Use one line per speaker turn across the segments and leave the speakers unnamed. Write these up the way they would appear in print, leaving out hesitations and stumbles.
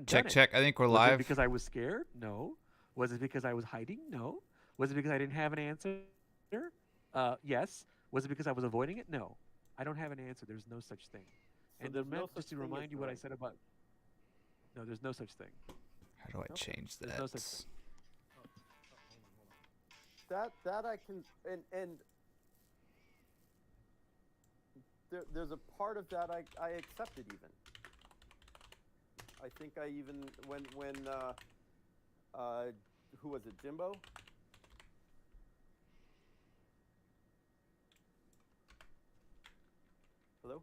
Check,
it.
check. I think we're
Was it
live.
because I was scared? No. Was it because I was hiding? No. Was it because I didn't have an answer? Yes. Was it because I was avoiding it? No. I don't have an answer. There's no such thing. And
So
the
there's no
just
such
to
thing as
remind you
the
what I said
ranking.
about no, there's no such thing.
How do I
Okay.
change
There's no such thing.
that?
That I can and there's a part of that I accepted even. I think I even when who was it, Jimbo? Hello?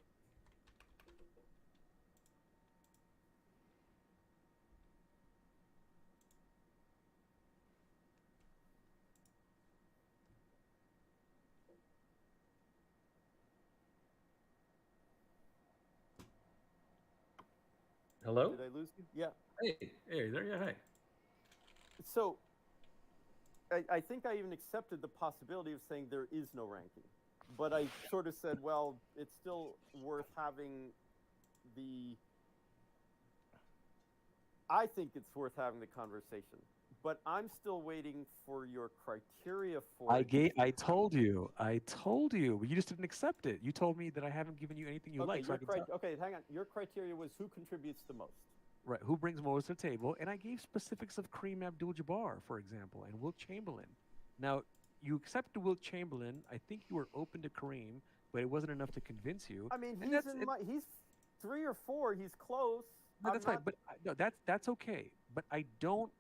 Hello?
Did I lose you? Yeah.
Hey, there, yeah, hey.
So I think I even accepted the possibility of saying there is no ranking. But I sort of said, well, it's still worth having the I think it's worth having the conversation. But I'm still waiting for your criteria for it.
I told you. I told you. But you just didn't accept it. You told me that I haven't given you anything you
Okay,
like, so I can tell.
okay, hang on. Your criteria was who contributes the most.
Right. Who brings most to the table? And I gave specifics of Kareem Abdul-Jabbar, for example, and Wilt Chamberlain. Now, you accepted Wilt Chamberlain. I think you were open to Kareem, but it wasn't enough to convince you.
I mean,
And
he's 3 or 4. He's close.
no,
I'm
that's fine.
not.
But no, that's okay. But I don't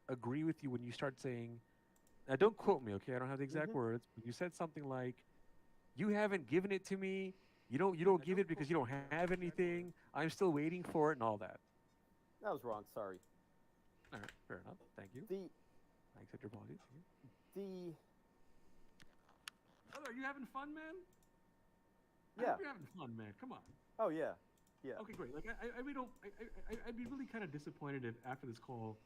agree with you when you start saying. Now, don't quote me, okay? I don't have the exact
Mhm.
words. But you said something like, "You haven't given it to me. You don't give it because you don't have anything. I'm still waiting for it and all that."
That was wrong. Sorry.
All right, fair enough. Thank you.
The
I accept your apologies.
the
Brother, are you having fun, man? I
yeah.
hope you're having fun, man. Come on.
Oh yeah. Yeah.
Okay, great. Like, I really don't. I'd be really kind of disappointed if after this call,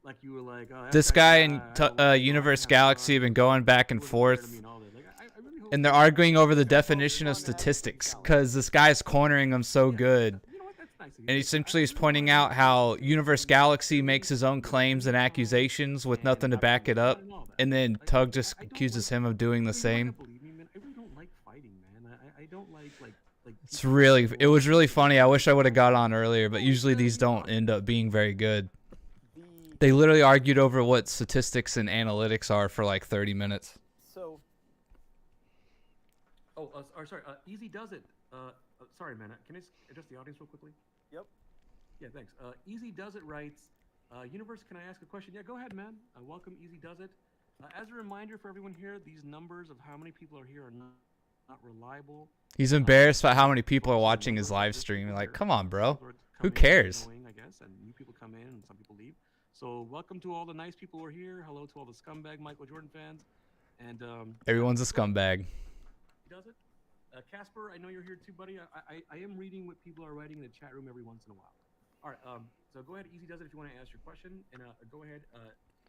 like you were like, oh, that
This
guy's
guy
I
and
don't know, I
Universe
didn't have
Galaxy have
fun.
been going back and
It wasn't fair to me
forth,
and all that. Like, I really hope.
and they're arguing over the definition of
fun and having some
statistics
challenge.
because this guy's cornering them so
Yeah,
good.
you know what? That's nice of you.
And
Thank you.
essentially is
really
pointing
wanna
out
know
how
if
Universe
you
Galaxy
really
makes his own
think
claims and
time
accusations with
and
nothing to
having
back it
fun
up,
and all that.
and then
Like,
Tug just
I don't
accuses
like.
him of doing the
I mean, you're not
same.
gonna believe me, man. I really don't like fighting, man. I don't like
It's
people
really,
fighting
it
over
was really
things.
funny. I wish I would have got on earlier, but
Well,
usually these
you know,
don't end up being very good.
The
They literally argued over what statistics and analytics are for like 30 minutes.
so
oh, sorry. Easy does it. Sorry, man. Can I address the audience real quickly?
yep.
Yeah, thanks. Easy does it writes, Universe, can I ask a question? Yeah, go ahead, man. Welcome, Easy does it. As a reminder for everyone here, these numbers of how many people are here are not reliable.
He's embarrassed about how many
It's
people are
mostly a
watching
number
his
of
live
average
stream.
people
Like,
here.
come on, bro.
People are
Who
come in,
cares?
annoying, I guess, and new people come in and some people leave. So welcome to all the nice people who are here. Hello to all the scumbag Michael Jordan fans. And
Everyone's a
go ahead.
scumbag.
He does it. Casper, I know you're here too, buddy. I am reading what people are writing in the chat room every once in a while. All right. So go ahead, Easy does it if you want to ask your question, and go ahead.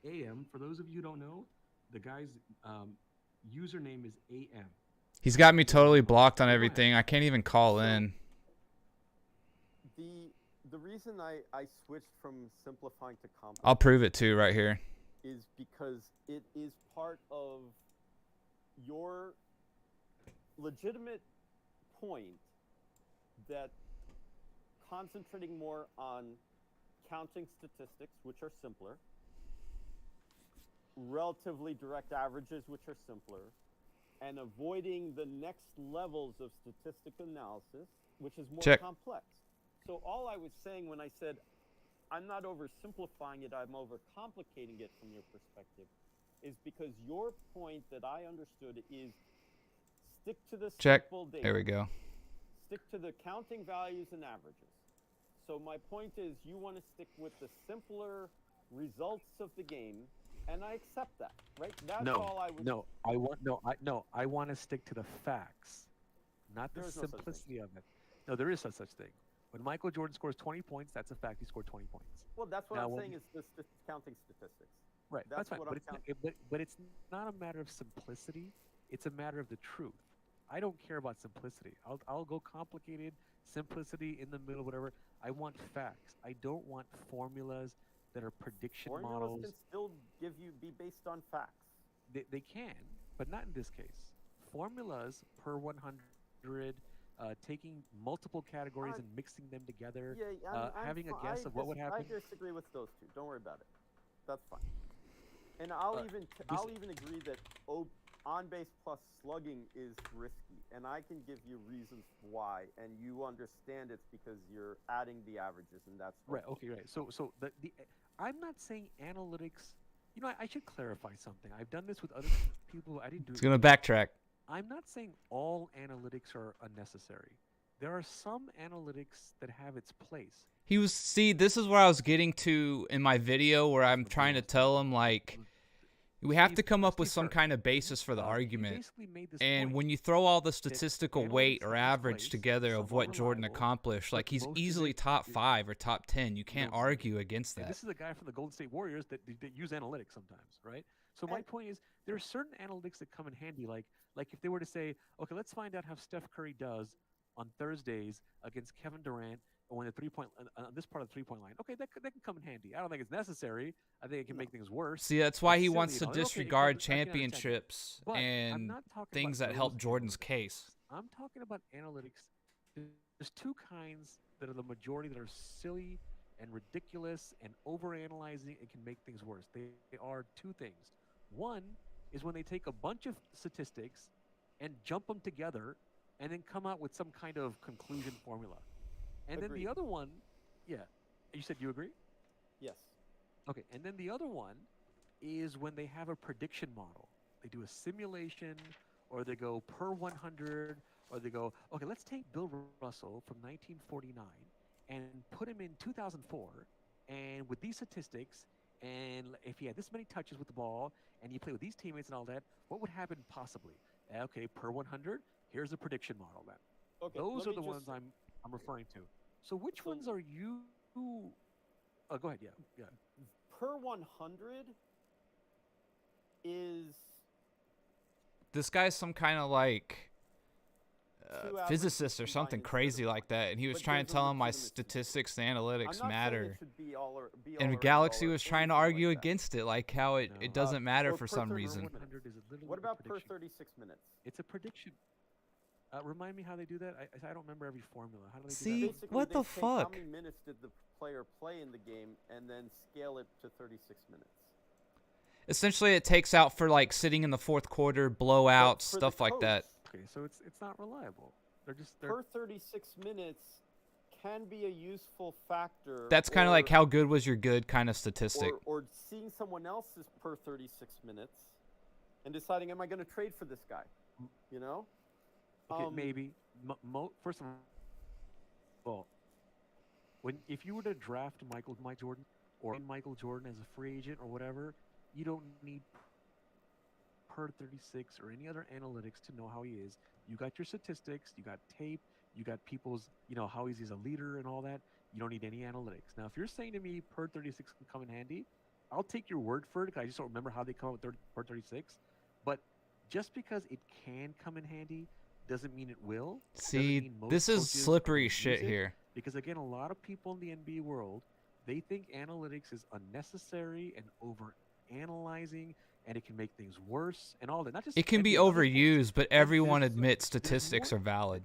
AM. For those of you who don't know, the guy's username is AM.
He's got me totally blocked on
Go ahead.
everything. I can't even call in.
The reason I switched from simplifying to complex
I'll prove it too right here.
is because it is part of your legitimate point that concentrating more on counting statistics, which are simpler, relatively direct averages, which are simpler, and avoiding the next levels of statistical analysis, which is more
Check.
complex. So all I was saying when I said I'm not oversimplifying it, I'm overcomplicating it from your perspective, is because your point that I understood is stick to the
Check.
simple data.
There we go.
Stick to the counting values and averages. So my point is you want to stick with the simpler results of the game, and I accept that, right? That's all I was.
I want to stick to the facts, not the
There is no such thing.
simplicity of it. No, there is no such thing. When Michael Jordan scores 20 points, that's a fact. He scored 20 points.
Well, that's what
Now,
I'm
when-
saying is the counting statistics.
Right,
That's
that's fine.
what
But
I'm
it's, not,
counting.
but it's not a matter of simplicity. It's a matter of the truth. I don't care about simplicity. I'll go complicated, simplicity in the middle, whatever.
I want facts. I don't want formulas that are prediction
Formulas
models.
can still be based on facts.
They can, but not in this case. Formulas per 100, taking multiple categories and mixing them together,
Yeah,
having a guess of what would happen.
I disagree with those two. Don't worry about it. That's fine. And I'll even agree that on base plus slugging is risky, and I can give you reasons why, and you understand it's because you're adding the averages, and that's
Right. Okay. Right. So the I'm not saying analytics. You know, I should clarify something. I've done this with other people. I didn't do it.
It's gonna backtrack.
I'm not saying all analytics are unnecessary. There are some analytics that have its place.
See, this is where I was getting to in my video where I'm trying to tell him, like, we have to come up with some kind of basis for the argument. And when you throw all the statistical weight or average together of what Jordan accomplished, like, he's easily top 5 or top 10. You can't argue against that.
And this is a guy from the Golden State Warriors that use analytics sometimes, right? So my point is, there are certain analytics that come in handy, like if they were to say, okay, let's find out how Steph Curry does on Thursdays against Kevin Durant when the on this part of the 3-point line. Okay, that can come in handy. I don't think it's necessary. I think it can make things worse.
See, that's why he wants to disregard championships and things that help Jordan's case.
I'm talking about analytics. There's two kinds that are the majority that are silly and ridiculous and overanalyzing and can make things worse. They are two things. One is when they take a bunch of statistics and jump them together and then come out with some kind of conclusion formula. And then the other one, yeah, you said you agree?
Yes.
Okay, and then the other one is when they have a prediction model. They do a simulation, or they go per 100, or they go, okay, let's take Bill Russell from 1949 and put him in 2004, and with these statistics, and if he had this many touches with the ball, and you play with these teammates and all that, what would happen possibly? Okay, per 100, here's the prediction model then.
Okay,
those are the ones I'm referring to. So which ones are you? Oh, go ahead. Yeah.
Per 100 is.
This guy's some kind of like physicist or something crazy like that, and he was trying to tell him my statistics and analytics matter. And Galaxy was trying to argue against it, like how it doesn't matter for some reason.
What about per 36 minutes?
It's a prediction. Remind me how they do that. I don't remember every formula. How do they do
See,
that?
Basically,
what the
take
fuck?
How many minutes did the player play in the game, and then scale it to 36 minutes?
Essentially, it takes out for like sitting in the fourth quarter, blowouts, stuff like that.
Okay, so it's not reliable. They're
per 36 minutes can be a useful factor.
That's kind of like how good was your good kind of statistic.
Or seeing someone else's per 36 minutes and deciding, am I going to trade for this guy? You know?
Okay, maybe. First of all, if you were to draft Michael Jordan or Michael Jordan as a free agent or whatever, you don't need per 36 or any other analytics to know how he is. You got your statistics, you got tape, you got people's, how he's a leader and all that. You don't need any analytics. Now, if you're saying to me per 36 can come in handy, I'll take your word for it because I just don't remember how they come up with per 36. But just because it can come in handy doesn't mean it will.
See, this is slippery shit here.
Because again, a lot of people in the NBA world, they think analytics is unnecessary and over analyzing, and it can make things worse and all that. Not just
it can be overused, but everyone admits statistics are valid.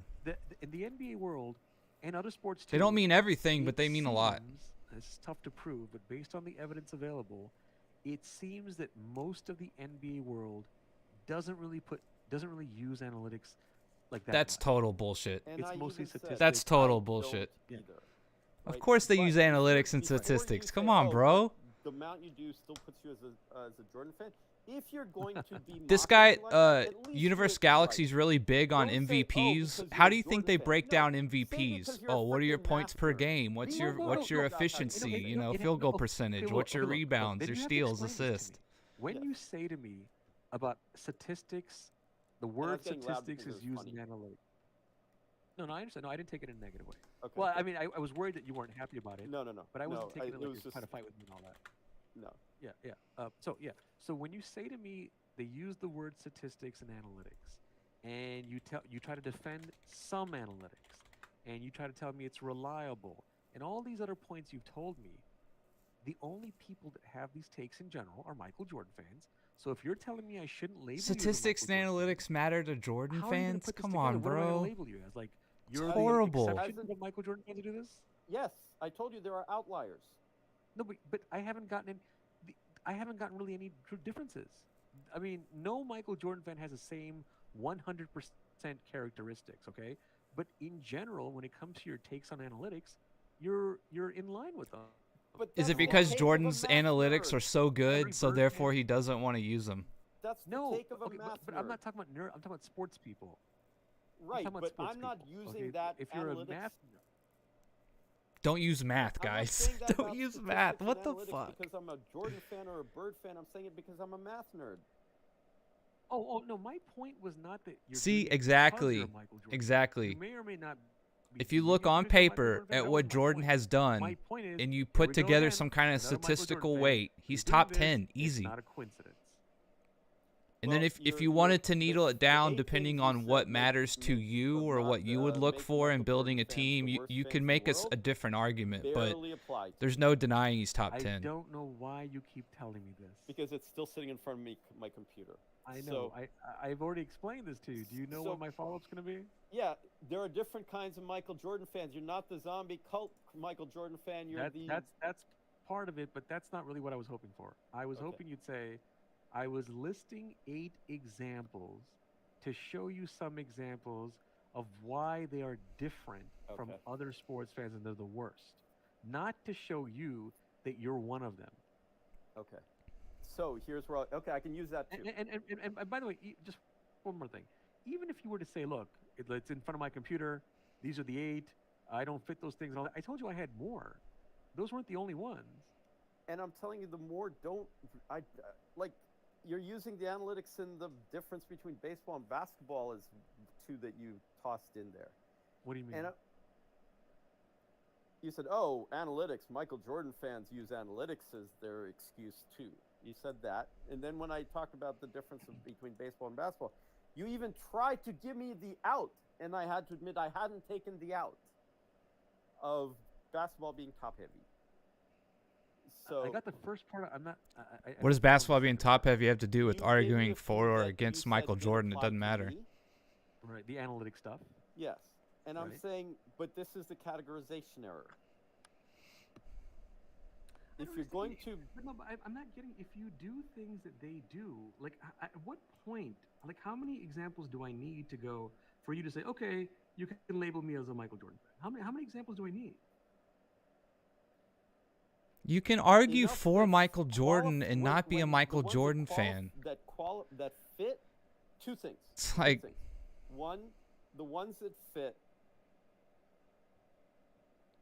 In the NBA world and other sports too,
they don't mean everything, but they mean a lot.
It's tough to prove, but based on the evidence available, it seems that most of the NBA world doesn't really use analytics like that.
That's total bullshit.
It's mostly statistics.
That's total bullshit.
Either,
right? Of course they use analytics and statistics. Come on, bro.
The amount you do still puts you as a Jordan fan. If you're going to be
this guy, Universe Galaxy's really big on MVPs. How do you think they break down MVPs? Oh, what are your points per game? What's your efficiency? Field goal percentage. What's your rebounds? Your steals, assists?
When you say to me about statistics, the word statistics is used in analytics. No, I understand. No, I didn't take it in a negative way. Okay. Well, I mean, I was worried that you weren't happy about it.
No.
But I wasn't taking it like you were trying to fight with me and all that.
No.
Yeah. So when you say to me they use the word statistics and analytics, and you try to defend some analytics, and you try to tell me it's reliable, and all these other points you've told me, the only people that have these takes in general are Michael Jordan fans. So if you're telling me I shouldn't label
Statistics
you as a
and
Michael Jordan
analytics matter to Jordan
fan, how are you gonna
fans?
put this
Come
together?
on,
What am I gonna
bro.
label you as? Like you're
horrible.
the exception of Michael Jordan fans to do this?
Yes, I told you there are outliers.
No, but I haven't gotten really any true differences. I mean, no Michael Jordan fan has the same 100% characteristics, okay? But in general, when it comes to your takes on analytics, you're in line with them.
But
Is
that's
it
the
because
take of a
Jordan's
math
analytics
nerd.
are so good,
Every
so
bird
therefore
fan-
he doesn't want to use them?
That's the
No,
take of a
okay,
math
but
nerd.
I'm not talking about nerd. I'm talking about sports people.
Right,
talking about
but
sports
I'm not
people,
using
okay?
that
If you're
analytics.
a math,
Don't use math,
I'm not
guys.
saying that
Don't
about
use
statistics
math.
and
What the
analytics
fuck?
Because I'm a Jordan fan or a Bird fan, I'm saying it because I'm a math nerd.
oh no, my point was not that you're
See,
doing it because
exactly.
you're a Michael Jordan fan.
Exactly.
You may or may not.
If you
may
look
be
on
because you're a Michael
paper
Jordan fan,
at
that
what
wasn't my
Jordan
point.
has done,
My point is,
and you
here
put
we go
together
again,
some kind of
another Michael Jordan
statistical
fan.
weight,
You're
he's
doing
top
this,
10,
it's
easy.
not a coincidence.
And then
Well,
if you wanted to needle it
the
down
eight
depending
things you
on
said
what
make-
matters to
make-
you
but
or
not,
what you would look
make
for in
Michael
building a
Jordan fans
team,
the
you
worst
you
fans
can
in
make
the
us a
world
different argument, but
barely apply to
there's
me,
no denying he's top
I
10.
don't know why you keep telling me this.
because it's still sitting in front of me, my computer.
I know.
So,
I've already explained this to you. Do you know
So-
what my follow-up's going to be?
yeah, there are different kinds of Michael Jordan fans. You're not the zombie cult Michael Jordan fan. You're the
That's part of it, but that's not really what I was hoping for. I was
Okay.
hoping you'd say, I was listing 8 examples to show you some examples of why they are different from
Okay.
other sports fans and they're the worst. Not to show you that you're one of them.
okay. So here's where I can use that too.
And by the way, just one more thing. Even if you were to say, look, it's in front of my computer, these are the 8, I don't fit those things and all that. I told you I had more. Those weren't the only ones.
And I'm telling you, the more like you're using the analytics and the difference between baseball and basketball as two that you tossed in there.
What do you mean?
And you said, "Oh, analytics. Michael Jordan fans use analytics as their excuse too." You said that, and then when I talked about the difference between baseball and basketball, you even tried to give me the out, and I had to admit I hadn't taken the out of basketball being top heavy. So
I got the first part. I'm not.
What does basketball being top heavy have to do with
you gave me
arguing
a
for or
feedback that
against
you
Michael
said didn't
Jordan? It
apply
doesn't
to
matter.
me.
Right, the analytic stuff.
Yes, and I'm
Right.
saying, but this is the categorization error.
I
If
don't
you're going
understand.
to
But no, but I'm not getting. If you do things that they do, like at what point? Like, how many examples do I need to go for you to say, okay, you can label me as a Michael Jordan fan? How many examples do I need?
You can argue
enough
for
that
Michael Jordan and
when-
not be a
when the
Michael
ones
Jordan
that
fan.
that fit two things.
It's
Two
like,
things. One, the ones that fit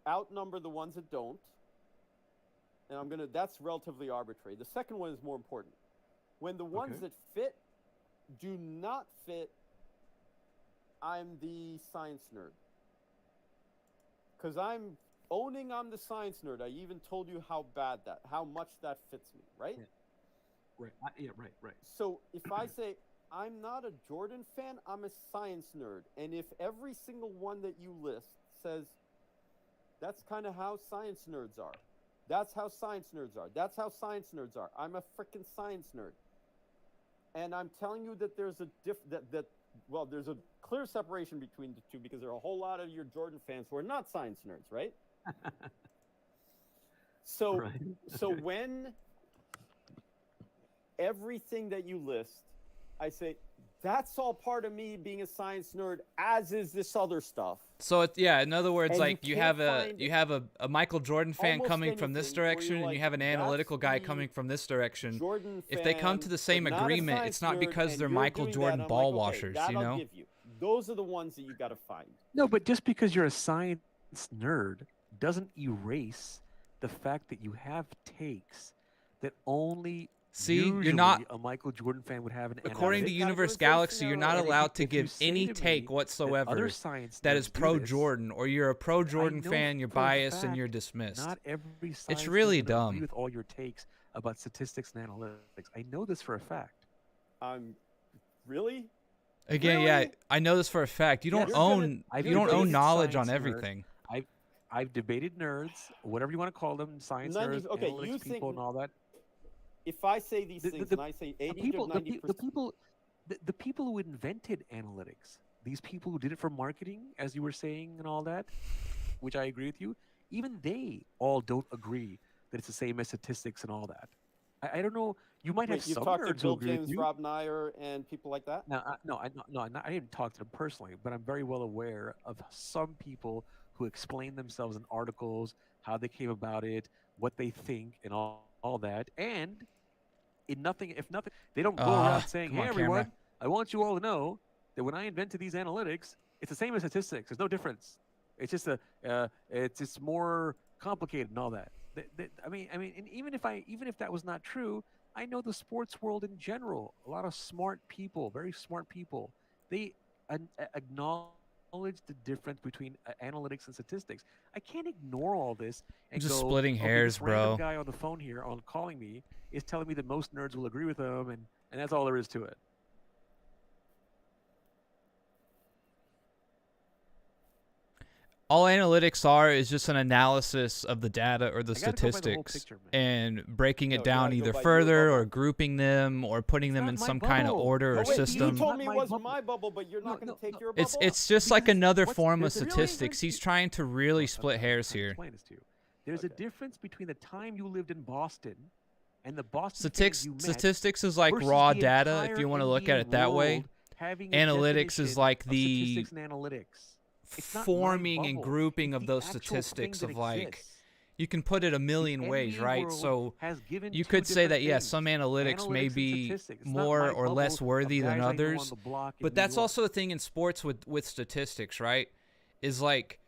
outnumber the ones that don't. And that's relatively arbitrary. The second one is more important. When the ones
Okay.
that fit do not fit, I'm the science nerd. Because I'm the science nerd. I even told you how much that fits me, right?
Yeah. Right. Right.
So if I say I'm not a Jordan fan, I'm a science nerd. And if every single one that you list says that's kind of how science nerds are. That's how science nerds are. That's how science nerds are. I'm a freaking science nerd. And I'm telling you that there's there's a clear separation between the two because there are a whole lot of your Jordan fans who are not science nerds, right? So
Right.
so when everything that you list, I say that's all part of me being a science nerd, as is this other stuff.
so in other words,
And
like
you
you have
can't
a Michael Jordan fan
almost
coming from this
anything where
direction,
you're
and you
like,
have an
"That's
analytical guy
the
coming from this direction.
Jordan
If they come to
fan,
the same
but not a
agreement,
science
it's not
nerd,
because
and
they're
you're
Michael
doing
Jordan
that, I'm
ball
like, okay,
washers,
that
you
I'll
know?
give you. Those are the ones that you got to find.
No, but just because you're a science nerd doesn't erase the fact that you have takes that only
See, you're
usually
not-
a Michael Jordan fan would have an
According to
analytic.
Universe
categorization
Galaxy, you're
error.
not
And if you-
allowed to
if you
give
say
any
to me
take
that
whatsoever
other science
that is
nerds do
pro
this,
Jordan, or you're a pro Jordan
know
fan, you're
for a
biased, and
fact
you're dismissed.
Not every science
really
nerd would agree
dumb.
with all your takes about statistics and analytics. I know this for a fact.
Really?
Again,
Really?
yeah, I know this for a fact. You don't
Yes.
own
I've
you don't own
debated
knowledge on
science nerds.
everything.
I've debated nerds, whatever you want to call them, science
90
nerds,
okay,
analytics
you
people,
think
and all that.
if I say these
The,
things
the,
and I say
the
80
people,
to
the,
90%,
the people who invented analytics, these people who did it for marketing, as you were saying, and all that, which I agree with you, even they all don't agree that it's the same as statistics and all that. I don't know. You might have
wait, you've
some
talked to
nerds who
Bill
agree with
James,
you.
Rob Nair, and people like that?
I didn't talk to them personally, but I'm very well aware of some people who explain themselves in articles, how they came about it, what they think, and all that. And if nothing, they don't go around saying,
come
"Hey,
on,
everyone,
camera.
I want you all to know that when I invented these analytics, it's the same as statistics. There's no difference. It's just it's more complicated and all that." I mean, and even if that was not true, I know the sports world in general. A lot of smart people, very smart people, they acknowledge the difference between analytics and statistics. I can't ignore all this and
Just
go,
splitting
okay,
hairs,
this random
bro.
guy on the phone here on calling me is telling me that most nerds will agree with him, and that's all there is to it.
All analytics are is just an analysis of the data or the
I gotta go by the whole
statistics
picture, man.
and breaking
No,
it
you
down
gotta go
either
by your
further or
bubble.
grouping them or putting
It's
them
not
in
my
some kind of
bubble.
order
Oh,
or
wait,
system.
you told me it
Not my
wasn't
bubble.
my bubble, but you're not
No,
going to take
no.
your bubble?
It's just like
Because
another
what's-
form of
there's a real
statistics. He's
difference.
trying to really
I'm
split
trying to
hairs here.
explain this to you. There's a
Okay.
difference between the time you lived in Boston and the Boston fans
Statistics,
you met
statistics is like
versus
raw
the
data, if
entire
you want to look at
NBA
it that way.
world having a
Analytics is
definition
like
of
the
statistics and analytics. It's not my
forming and
bubble.
grouping
It's
of
the
those
actual
statistics
thing
of
that
like,
exists.
you can put it a
The
million ways,
NBA
right?
world
So
has given
you
two
could say that,
different
yeah,
things,
some analytics may
analytics and
be
statistics. It's not
more
my
or less
bubble of
worthy than
guys I know on
others.
the block in
But
New
that's
York.
also the thing in sports with statistics, right? Is like,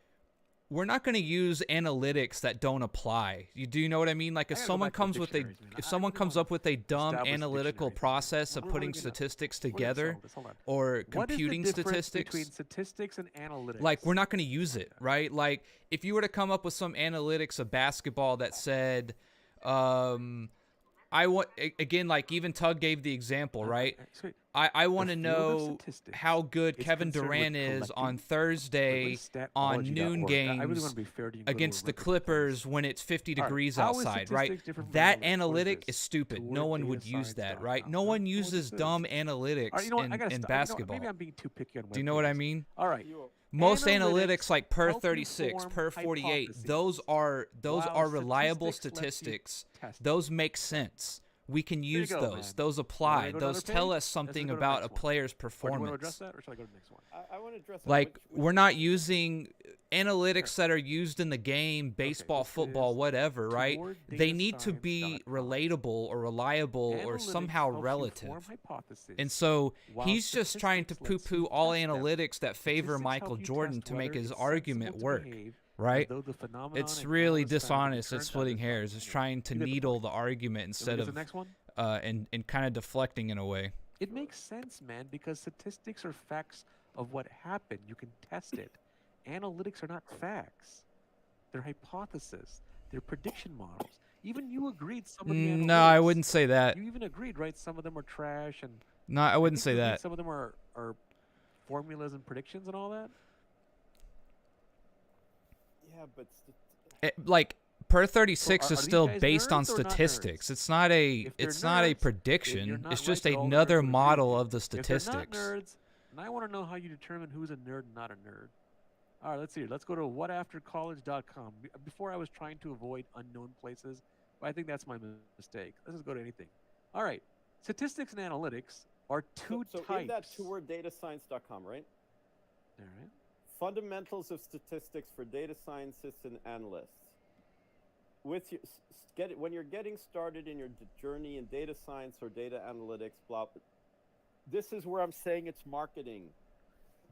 we're not going to use analytics that don't apply. Do you know what I mean? Like if
I gotta go
someone
back to the
comes with a
dictionaries, man.
if
I
someone
really
comes
wanna
up with a dumb
establish the
analytical
dictionaries, man.
process of
We're
putting
really gonna-
statistics
we're gonna
together
solve this. Hold on.
or
What is the
computing
difference
statistics,
between statistics and analytics?
like we're not going to use it, right? Like if you were to come up with some analytics of basketball that said I want, again, like even Tug gave the example, right?
Sweet.
I want to
field of
know
statistics
how good
is
Kevin
concerned with
Durant is on
collecting-
Thursday
Wait, what is
on
statology.org?
noon
I really want
games
to be fair to you and go to
against
a
the
reputable
Clippers
place.
when it's 50
All right,
degrees
how is
outside, right?
statistics different from
That
analytics? What is
analytic
this?
is stupid.
Toward
No one would use that, right?
datascience.com.
No one
What is
uses
this?
dumb
All right,
analytics
you know what? I gotta
in
stop. You know what?
basketball.
Maybe I'm being too picky on web
Do you know what I
pages.
mean?
All right.
Most
Analytics
analytics like per
help
36,
inform
per 48,
hypotheses,
those are
while
reliable
statistics lets you
statistics.
test
Those make sense. We can
you
use
go,
those.
man.
Those
You
apply.
wanna go to
Those
another
tell
page?
us
Let's
something
go to the
about a
next one.
player's
Or do you want to
performance.
address that, or should I go to the next one?
I want to address that.
Like
Which
we're not using analytics that are used in the game, baseball,
this
football,
is
whatever, right? They need to be
towarddata.science.com.
relatable or reliable or
Analytics
somehow
helps you
relative.
form hypotheses,
And so
while
he's just trying to
statistics lets you
poo-poo all
test them.
analytics that favor
Statistics
Michael
help you
Jordan
test
to make
whether
his
it's
argument
sensible to
work,
behave as
right?
though the phenomenon
It's
and
really
cause found in
dishonest.
the
It's
current
splitting
data
hairs.
set.
It's trying to
You get the
needle
point.
the argument
Can we
instead
get to
of
the next one?
and kind of deflecting in a way.
It makes sense, man, because statistics are facts of what happened. You can test it. Analytics are not facts. They're hypotheses. They're prediction models. Even you agreed some of the analytics.
No, I wouldn't say that.
You even agreed, right? Some of them are trash, and
No, I wouldn't
think
say
you agreed
that.
some of them are formulas and predictions and all that.
Yeah, but
Like per
So
36
are
is
these
still
guys
based on
nerds or not
statistics.
nerds?
It's not a
If they're
it's not a
nerds, then you're
prediction.
not
It's
right
just
that all nerds
another
would agree with
model
you.
of the
If they're
statistics.
not nerds, and I want to know how you determine who's a nerd and not a nerd. All right, let's see. Let's go to whataftercollege.com. Before I was trying to avoid unknown places, but I think that's my mistake. Let's just go to anything. All right, statistics and analytics are two
so
types.
in that two-word datascience.com, right?
All right.
Fundamentals of statistics for data scientists and analysts. With your, when you're getting started in your journey in data science or data analytics, blah, this is where I'm saying it's marketing.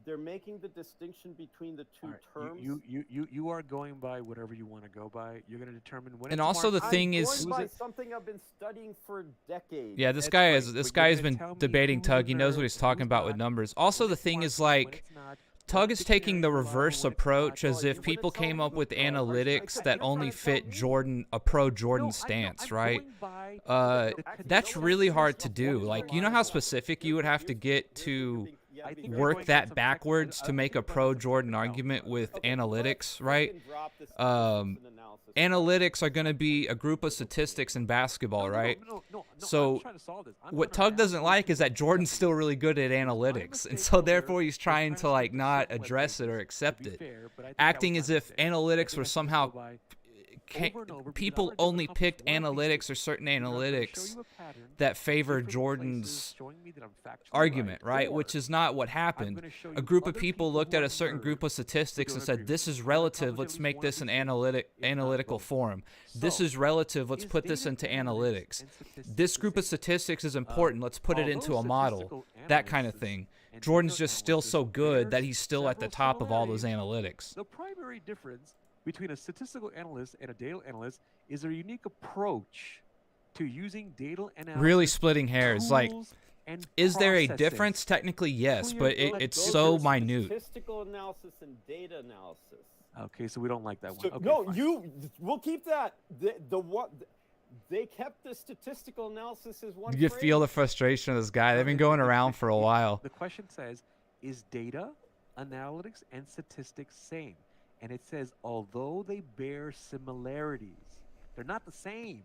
They're making the distinction between the two terms.
You are going by whatever you want to go by. You're going to determine when.
And
it's
also the
marketing.
thing
I'm
is-
going by something I've been studying for decades.
Yeah, this
That's
guy
right,
is this
but you're
guy has
gonna
been
tell me
debating
who's a
Tug. He knows
nerd
what he's
and
talking
who's
about with
not,
numbers. Also,
when
the
it's
thing is
marketing, when
like
it's not,
Tug
when
is
it's
taking the
reliable,
reverse
when it's not.
approach as
Oh,
if
you
people
wouldn't tell
came
me
up with
who- are you
analytics
trying
that
to
only
tell
fit
me?
a pro Jordan
No,
stance,
I'm
right?
going by
actually,
That's
no,
really
that's
hard
not
to
what
do.
is
Like, you know how
reliable.
specific you would have to get
Here's what you're
to
being- gotta be
think
very
work
going on
that
some
backwards
technical-
to
I
make a
think about
pro
it as a
Jordan
technical
argument with
Okay,
analytics,
let's
right?
fucking drop the statistics
Um,
and analysis.
Analytics are going to be a group of statistics in basketball, right?
No.
So
I'm trying to solve this. I'm
what
gonna
Tug doesn't
now go
like is
through
that Jordan's
separately.
still really good at
It was my
analytics, and
mistake
so
earlier
therefore he's
for
trying to
skip
like
to
not
certain
address it
web
or
pages.
accept
To be
it,
fair, but I think
acting
that was
as
my
if
mistake. I
analytics
think
were
I should just
somehow
go by
can't,
over and over because I've
people
already
only
accomplished
picked
one thing
analytics
here.
or certain
I'm gonna show
analytics
you a pattern,
that favor
different
Jordan's
places showing me that I'm factually
argument, right?
or
Which is not what
I'm
happened.
gonna show
A
you
group of
other
people
who
looked
are
at a certain group
nerds
of statistics
who
and
don't
said,
agree
this
with
is
me. I'm gonna
relative,
accomplish
let's
at least
make
one of
this an
these things, if not
analytical
both.
form. This
So,
is relative, let's
is
put this
data
into
analytics
analytics.
and statistics
This
the
group of
same?
statistics is important, let's put it into
Although
a model.
statistical
That kind of
analysis
thing.
and
Jordan's
data
just still
analysis
so good that
bears
he's still at the
several
top of all those
similarities,
analytics.
the primary difference between a statistical analyst and a data analyst is their unique approach to using data analysis
Really splitting hairs. Like,
tools and
is there a
processes.
difference? Technically, yes,
Clear
but
cut
it's
Those
so
are
minute.
Statistical analysis and data analysis.
Okay, so we don't like that one.
So,
Okay,
no,
fine.
we'll keep that. The what they kept the statistical analysis as one.
You can feel the
phrase.
frustration of this guy. They've been
The-
going
the-
around
the-
for a while.
The question says, is data, analytics, and statistics same? And it says, although they bear similarities, they're not the same.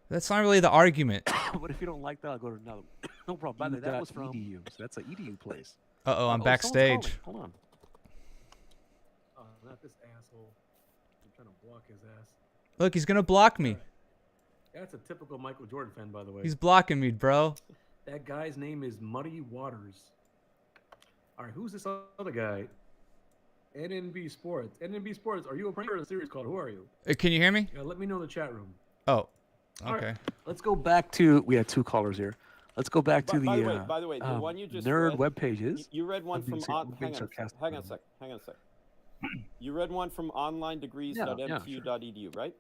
That's not really the argument.
But if you don't like that, I'll go to another one. No problem. By the way, that was from EDU, so that's an EDU place.
Uh-oh, I'm
someone's
backstage.
calling. Hold on.
Oh, not this asshole. I'm trying to block his ass.
Look, he's gonna block me.
That's a typical Michael Jordan fan, by the way.
He's blocking me, bro.
That guy's name is Muddy Waters. All right, who's this other guy? NNB Sports. NNB Sports, are you a player of the series called Who Are You?
Can you hear me?
Let me know in the chat room.
Oh,
All right.
okay.
Let's go back to, we had two callers here. Let's go back to
By
the
the way, the one you just
nerd
read,
web pages.
You read one
I'm being
from
ser- I'm being
hang on a
sarcastic,
sec. Hang on a
by
sec. Hang on a sec. You read one from onlinedegrees.mtu.edu, right?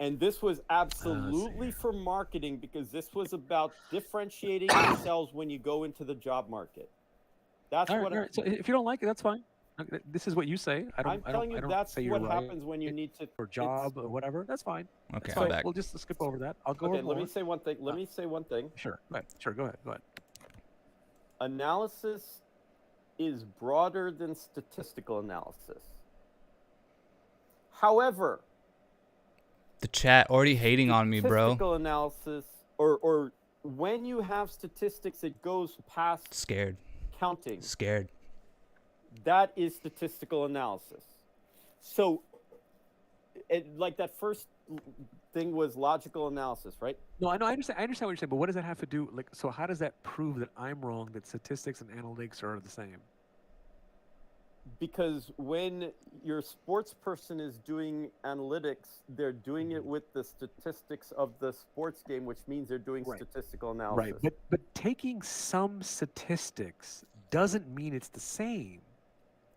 And this was absolutely for marketing because this was about differentiating yourselves when you go into the job market. That's
All
what
right. So if you don't like it, that's fine. Okay, this is what you say.
I'm telling you.
I don't
That's
say you're
what
right
happens when you need to.
for job or whatever. That's fine.
Okay,
That's
I'm
fine.
back.
We'll just skip over that. I'll go
Okay,
over
let
more.
me say one thing. Let me say one thing.
Sure. Go ahead. Sure. Go ahead. Go ahead.
Analysis is broader than statistical analysis. However,
The chat already hating on me, bro.
statistical analysis, or when you have statistics, it goes past
Scared.
counting.
Scared.
That is statistical analysis. So, like that first thing was logical analysis, right?
No, I know. I understand what you're saying, but what does that have to do? Like, so how does that prove that I'm wrong? That statistics and analytics are the same?
Because when your sports person is doing analytics, they're doing it with the statistics of the sports game, which means they're doing
Right.
statistical analysis.
Right. But taking some statistics doesn't mean it's the same.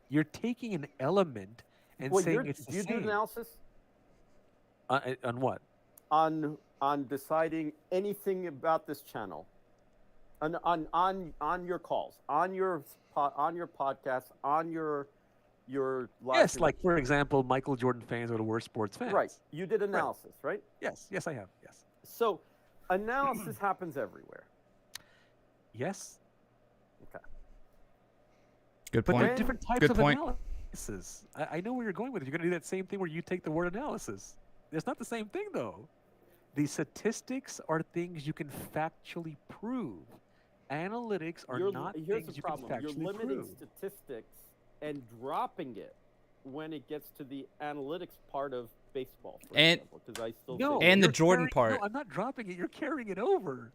You're taking an element and
Well,
saying it's the
do you
same.
do analysis
On what?
on deciding anything about this channel, on your calls, on your podcast, on your live
Yes,
stream?
like for example, Michael Jordan fans are the worst sports fans.
Right. You did analysis, right?
Yes, I have. Yes.
So analysis happens everywhere.
Yes.
Okay.
Good
But there are
point.
different types
Good
of
point.
analysis. I know where you're going with it. You're going to do that same thing where you take the word analysis. It's not the same thing, though. The statistics are things you can factually prove. Analytics are not
Here's
things
the
you
problem.
can
You're
factually
limiting
prove.
statistics and dropping it when it gets to the analytics part of baseball, for
And-
example, because I still
No,
say
And the
you're
Jordan
carrying-
part.
No, I'm not dropping it. You're carrying it over.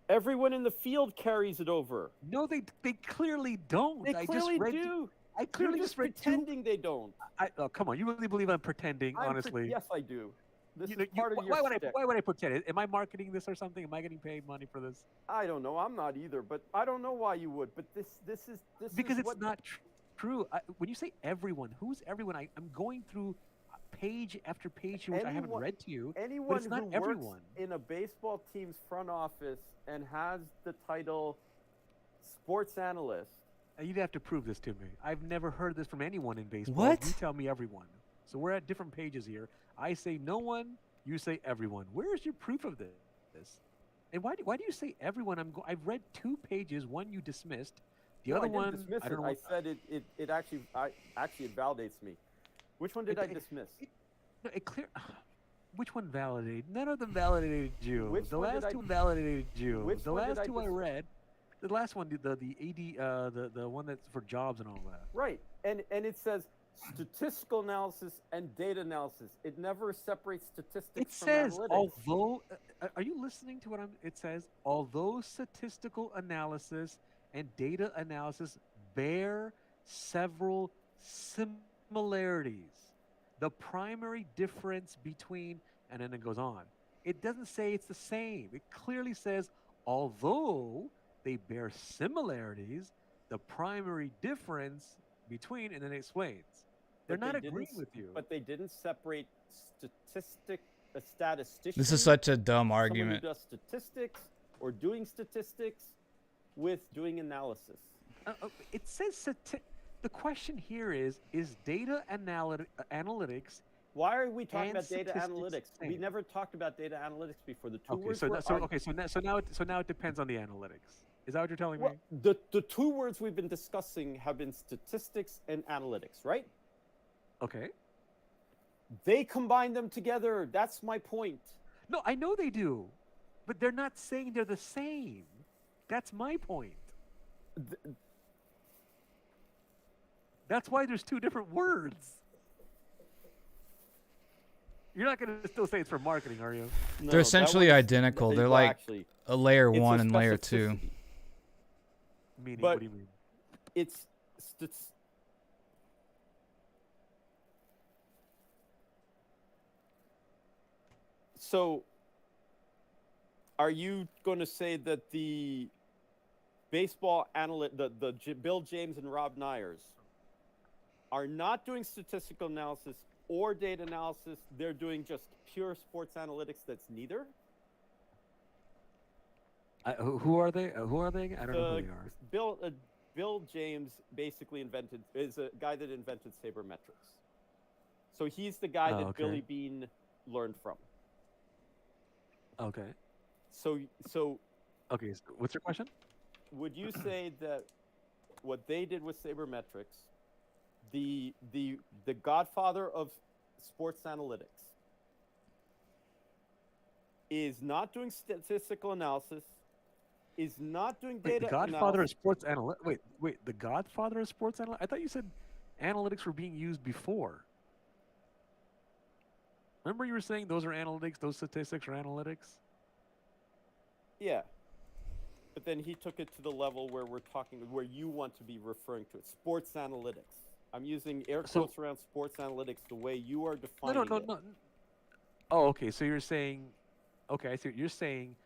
everyone in the field carries it over.
No, they clearly don't.
They clearly do.
I clearly
You're
just read two.
pretending they don't.
Oh, come on. You really believe I'm pretending, honestly?
Yes, I do. This
You know,
is part of your
why would
shtick.
why would I pretend? Am I marketing this or something? Am I getting paid money for this?
I don't know. I'm not either, but I don't know why you would. But this
Because
is
it's
what,
not true. When you say everyone, who's everyone? I'm going through page after page here, which I haven't
Anyone-
read to you.
anyone
it's not
who
everyone.
works in a baseball team's front office and has the title sports analyst.
You'd have to prove this to me. I've never heard this from anyone in baseball.
What?
You tell me everyone. So we're at different pages here. I say no one. You say everyone. Where's your proof of this? And why do you say everyone? I've read 2 pages. One you dismissed. The
No,
other
I didn't
one,
dismiss
I don't
it.
know.
I said it actually it validates me. Which one did I dismiss?
No, it clear. Which one validated? None of them validated you.
Which
The
one did
last
I-
2 validated you.
Which
The
one did
last
I
2 I
dis-
read. The last one, the AD, the one that's for jobs and all that.
Right, and it says statistical analysis and data analysis. It never separates statistics
It
from
says,
analytics.
although, are you listening to what it says? Although statistical analysis and data analysis bear several similarities, the primary difference between, and then it goes on. It doesn't say it's the same. It clearly says, although they bear similarities, the primary difference between, and then it explains. They're
But
not
they didn't
agreeing
s-
with you.
But they didn't separate a statistician.
This is such a dumb
someone who
argument.
does statistics or doing statistics with doing analysis.
It says the question here is data analytics.
Why are we talking
And
about data
statistics
analytics? We
same?
never talked about data analytics before. The two
Okay,
words
so
were
that, so now it depends on the analytics. Is that what you're telling
well,
me?
the 2 words we've been discussing have been statistics and analytics, right?
Okay.
They combine them together. That's my point.
No, I know they do, but they're not saying they're the same. That's my point. That's why there's 2 different words. You're not going to still say it's for marketing, are you?
No,
They're
that
essentially
one's-
identical. They're
well,
like
actually,
a layer
it's a
1 and layer 2.
specificity.
Meaning,
But-
what do you mean?
It's so. Are you going to say that the baseball analyst, Bill James and Rob Nyers, are not doing statistical analysis or data analysis? They're doing just pure sports analytics. That's neither.
Who are they? Who are they? I don't know who they are.
Bill James basically is a guy that invented sabermetrics. So he's the guy that
okay.
Billy Bean learned from.
Okay.
So
Okay. So what's your question?
would you say that what they did with sabermetrics, the godfather of sports analytics, is not doing statistical analysis, is not doing
Wait,
data
the Godfather of
analysis?
sports analytics. Wait. The Godfather of sports analytics. I thought you said analytics were being used before. Remember, you were saying those are analytics. Those statistics are analytics.
Yeah. But then he took it to the level where where you want to be referring to it. Sports analytics. I'm using air
So-
quotes around sports analytics the way you are defining it.
No. Oh, okay. So you're saying, okay, I see what you're saying.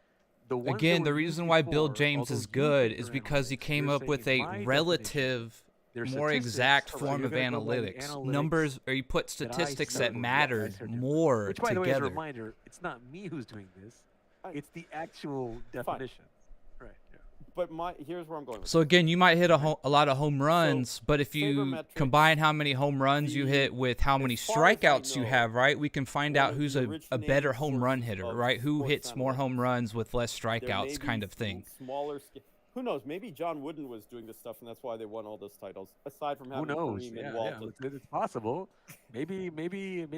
The ones that
Again, the
were used
reason why Bill
before,
James
although
is
you
good
think
is
they're
because he
analytics,
came
you're
up with
saying,
a
in my
relative,
they're
more
statistics,
exact
so
form
you're
of
gonna go by the
analytics.
analytics
Numbers, or you put
that I
statistics that
studied. Yes, I
mattered
see what you're doing.
more
Which, by the way, as a
together.
reminder, it's not me who's doing this.
I-
It's the actual definition. Right. Yeah.
But here's where I'm going with
So
this.
again, you might hit a lot of home runs, but if you
sabermetrics,
combine how many home runs you
the-
hit with how
as
many
far as I
strikeouts you
know,
have, right? We can find
one
out
of
who's
the
a better
originating
home run
sources
hitter,
of
right? Who
sports
hits more home
analytics.
runs with less
There may
strikeouts, kind
be
of thing.
Smaller who knows? Maybe John Wooden was doing this stuff, and that's why they won all those titles. Aside from
Who
having
knows?
Kareem
Yeah,
and Walton.
it's possible. Maybe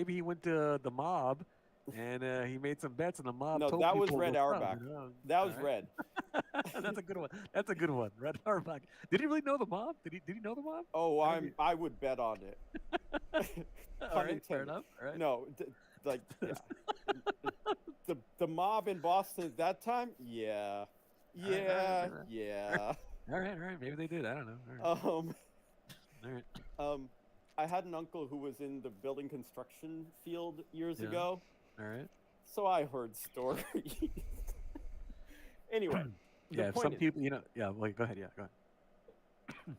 he went to the mob, and he made some bets, and the mob.
No,
told
that was
people
Red
what's up,
Auerbach.
you know?
That was
All right.
red.
That's a good one. That's a good one. Red Auerbach. Did he really know the mob? Did he know the mob?
Oh,
That'd be-
I would bet on it.
All right, fair
intended.
enough. All right.
No, the mob in Boston at that time, yeah,
right.
yeah.
All right. Maybe they did. I don't know. All right. All right.
I had an uncle who was in the building construction field years
Yeah.
ago,
All right.
so I heard stories. Anyway, the
Yeah.
point
Some
is,
people, you know. Yeah. Wait. Go ahead. Yeah. Go ahead.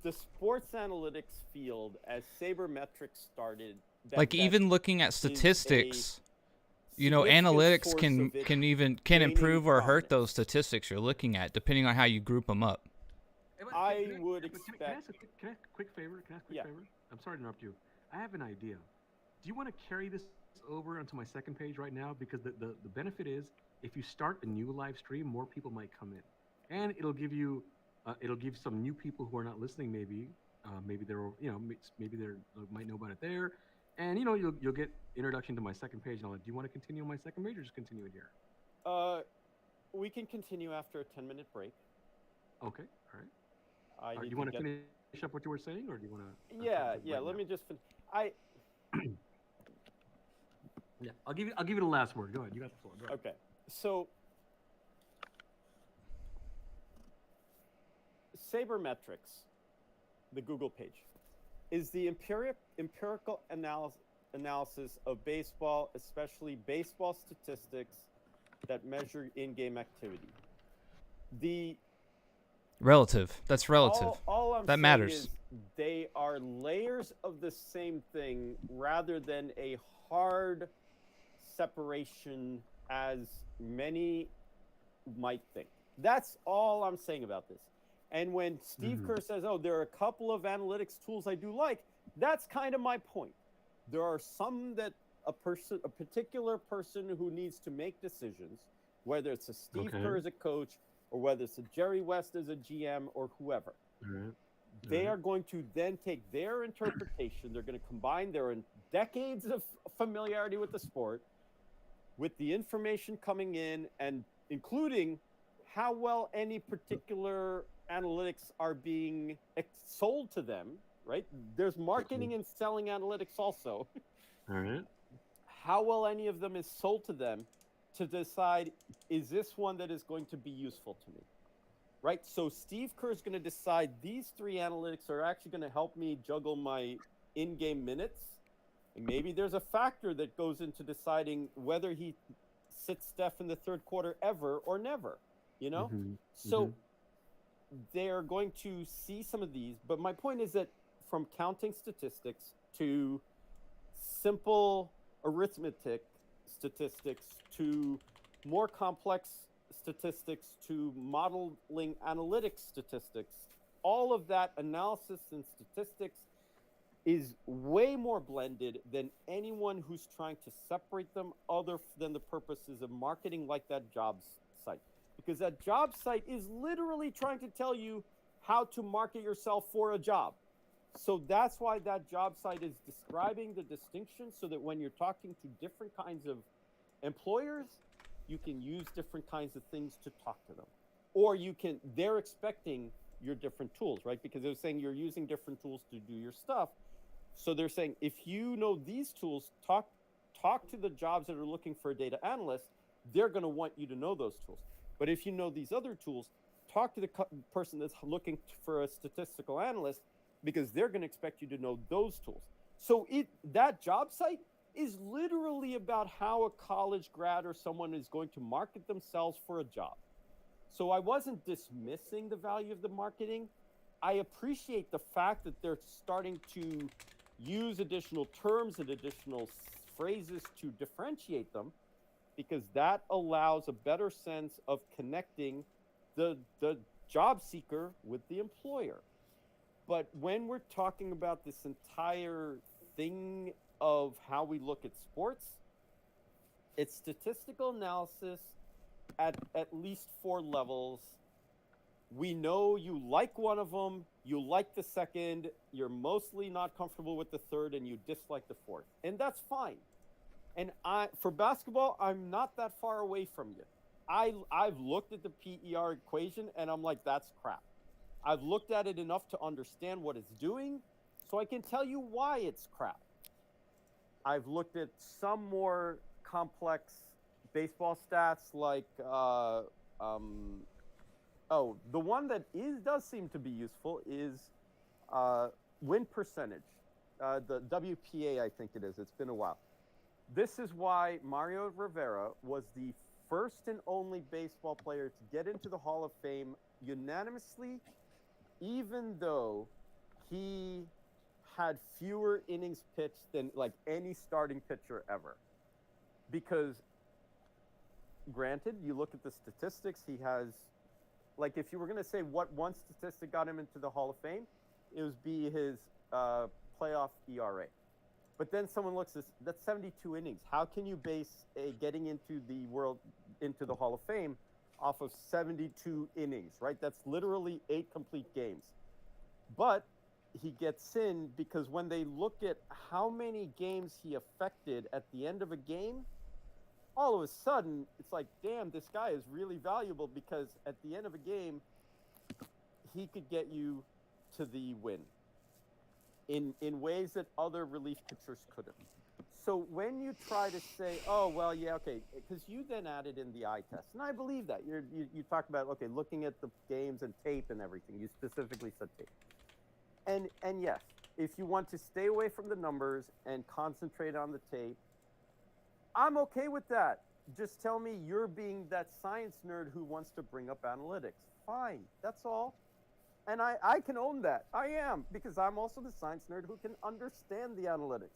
the sports analytics field, as sabermetrics started,
Like
that
even looking at
is a
statistics, you know,
significant
analytics
source
can
of it
can
gaining
improve or hurt
prominence.
those statistics you're looking at, depending on how you group them up.
Hey, but
I
can
would
but Can I ask
expect-
a quick favor? Can I ask a quick
Yeah.
favor? I'm sorry to interrupt you. I have an idea. Do you want to carry this over onto my second page right now because the benefit is if you start a new live stream, more people might come in, and it'll give some new people who are not listening maybe they're maybe they're might know about it there, and you'll get introduction to my second page. And I'm like, do you want to continue on my second page or just continue it here?
We can continue after a 10-minute break.
Okay, all right. Do you want to finish up what you were saying, or do you want to?
Yeah. Let me just finish.
Yeah, I'll give you the last word. Go ahead. You got the floor. Go ahead.
Okay. So Sabermetrics, the Google page, is the empirical analysis of baseball, especially baseball statistics that measure in-game activity.
Relative. That's relative.
All I'm
that
saying
matters.
is they are layers of the same thing rather than a hard separation as many might think. That's all I'm saying about this. And when Steve Kerr says, oh, there are a couple of analytics tools I do like, that's kind of my point. There are some that a particular person who needs to make decisions, whether it's a Steve Kerr as a coach or whether it's a Jerry West as a GM or whoever, they are going to then take their interpretation. They're going to combine their decades of familiarity with the sport with the information coming in, and including how well any particular analytics are being sold to them, right? There's marketing and selling analytics also.
All right.
How well any of them is sold to them to decide, is this one that is going to be useful to me, right? So Steve Kerr is going to decide these three analytics are actually going to help me juggle my in-game minutes. And maybe there's a factor that goes into deciding whether he sits Steph in the third quarter ever or never, So they're going to see some of these. But my point is that from counting statistics to simple arithmetic statistics to more complex statistics to modeling analytics statistics, all of that analysis and statistics is way more blended than anyone who's trying to separate them other than the purposes of marketing like that jobs site. Because that job site is literally trying to tell you how to market yourself for a job. So that's why that job site is describing the distinction so that when you're talking to different kinds of employers, you can use different kinds of things to talk to them. Or they're expecting your different tools, right? Because they're saying you're using different tools to do your stuff. So they're saying, if you know these tools, talk to the jobs that are looking for a data analyst, they're going to want you to know those tools. But if you know these other tools, talk to the person that's looking for a statistical analyst, because they're going to expect you to know those tools. So that job site is literally about how a college grad or someone is going to market themselves for a job. So I wasn't dismissing the value of the marketing. I appreciate the fact that they're starting to use additional terms and additional phrases to differentiate them, because that allows a better sense of connecting the job seeker with the employer. But when we're talking about this entire thing of how we look at sports, it's statistical analysis at least 4 levels. We know you like one of them, you like the second, you're mostly not comfortable with the third, and you dislike the fourth. And that's fine. And for basketball, I'm not that far away from you. I've looked at the PER equation, and I'm like, that's crap. I've looked at it enough to understand what it's doing, so I can tell you why it's crap. I've looked at some more complex baseball stats like, the one that does seem to be useful is win percentage. The WPA, I think it is. It's been a while. This is why Mario Rivera was the first and only baseball player to get into the Hall of Fame unanimously, even though he had fewer innings pitched than like any starting pitcher ever. Because granted, you look at the statistics, he has, like, if you were going to say what one statistic got him into the Hall of Fame, it would be his playoff ERA. But then someone looks at that's 72 innings. How can you base a getting into the Hall of Fame off of 72 innings, right? That's literally 8 complete games. But he gets in because when they look at how many games he affected at the end of a game, all of a sudden it's like, damn, this guy is really valuable because at the end of a game, he could get you to the win in ways that other relief pitchers couldn't. So when you try to say, oh, well, yeah, okay, because you then added in the eye test, and I believe that. You talked about, okay, looking at the games and tape and everything. You specifically said tape. And yes, if you want to stay away from the numbers and concentrate on the tape, I'm okay with that. Just tell me you're being that science nerd who wants to bring up analytics. Fine, that's all. And I can own that. I am, because I'm also the science nerd who can understand the analytics.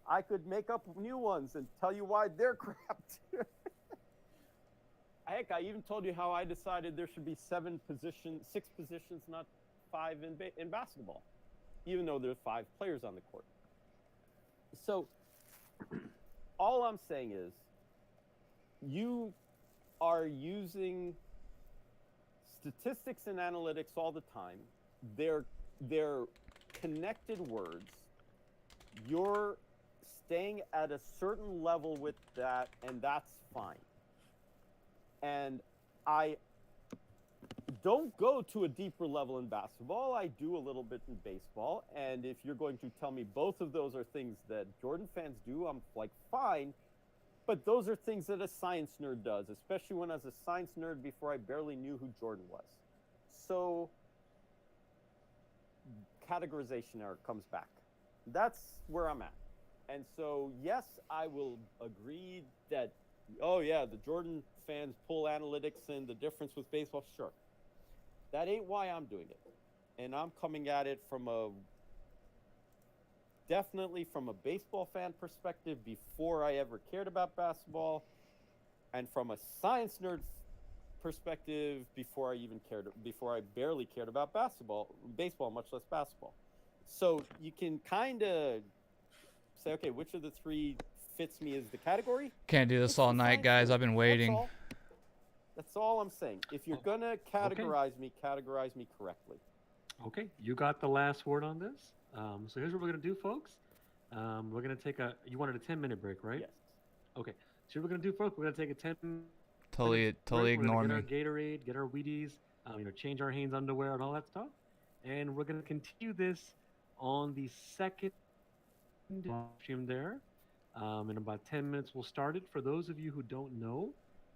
I could make up new ones and tell you why they're crap too. Heck, I even told you how I decided there should be 6 positions, not 5 in basketball, even though there's 5 players on the court. So all I'm saying is you are using statistics and analytics all the time. They're connected words. You're staying at a certain level with that, and that's fine. And I don't go to a deeper level in basketball. I do a little bit in baseball. And if you're going to tell me both of those are things that Jordan fans do, I'm like, fine. But those are things that a science nerd does, especially when I was a science nerd before I barely knew who Jordan was. So categorization error comes back. That's where I'm at. And so, yes, I will agree that, oh, yeah, the Jordan fans pull analytics and the difference with baseball. Sure. That ain't why I'm doing it. And I'm coming at it from definitely from a baseball fan perspective before I ever cared about basketball, and from a science nerd perspective before I barely cared about baseball, much less basketball. So you can kind of say, okay, which of the 3 fits me as the category?
Can't do this all night, guys. I've been waiting.
That's all I'm saying. If you're gonna categorize me correctly.
Okay, you got the last word on this. So here's what we're gonna do, folks. We're gonna take you wanted a 10-minute break, right?
Yes.
Okay. So what we're gonna do, folks, we're gonna take a 10.
Totally ignore me.
Get our Gatorade, get our Wheaties, change our Hanes underwear and all that stuff, and we're gonna continue this on the second stream there. In about 10 minutes, we'll start it. For those of you who don't know,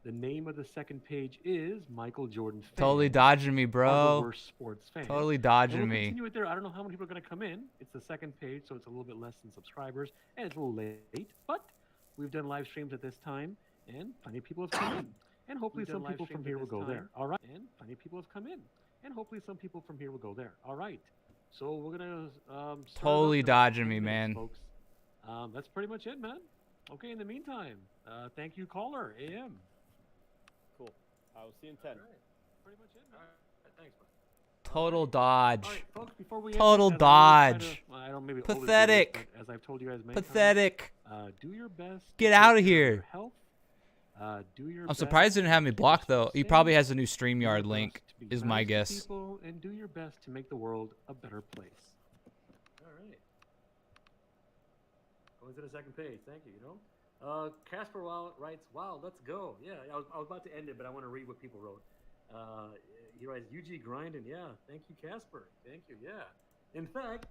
the name of the second page is Michael Jordan Fan.
Totally dodging me, bro.
Worst sports fan.
Totally dodging
we'll
me.
Continue it there. I don't know how many people are going to come in. It's the second page, so it's a little bit less than subscribers, and it's a little late. But we've done live streams at this time, and plenty of people have come in. And hopefully some people from here will go there. All right. And plenty of people have come in. And hopefully some people from here will go there. All right. So we're going to...
totally dodging me, man.
Folks. That's pretty much it, man. Okay, in the meantime, thank you, caller, AM.
Cool. I will see you in 10.
All right. Pretty much it, man.
All right, thanks, bud.
Total dodge.
All right, folks, before we
Total
end,
dodge.
I don't maybe
Pathetic.
This, but as I've told you guys many
Pathetic.
times, do your best.
Get
to
out of
take care
here.
your health. Do your
I'm
best
surprised he didn't have me
to
blocked,
keep
though.
yourself
He
safe.
probably has a new
Do
StreamYard
your
link,
best to be
is my
nice to
guess.
people, and do your best to make the world a better place.
All right. Going to the second page. Thank you. Casper writes, "Wow, let's go." Yeah, I was about to end it, but I want to read what people wrote. He writes, "UG grinding." Yeah, thank you, Casper. Thank you. Yeah. In fact,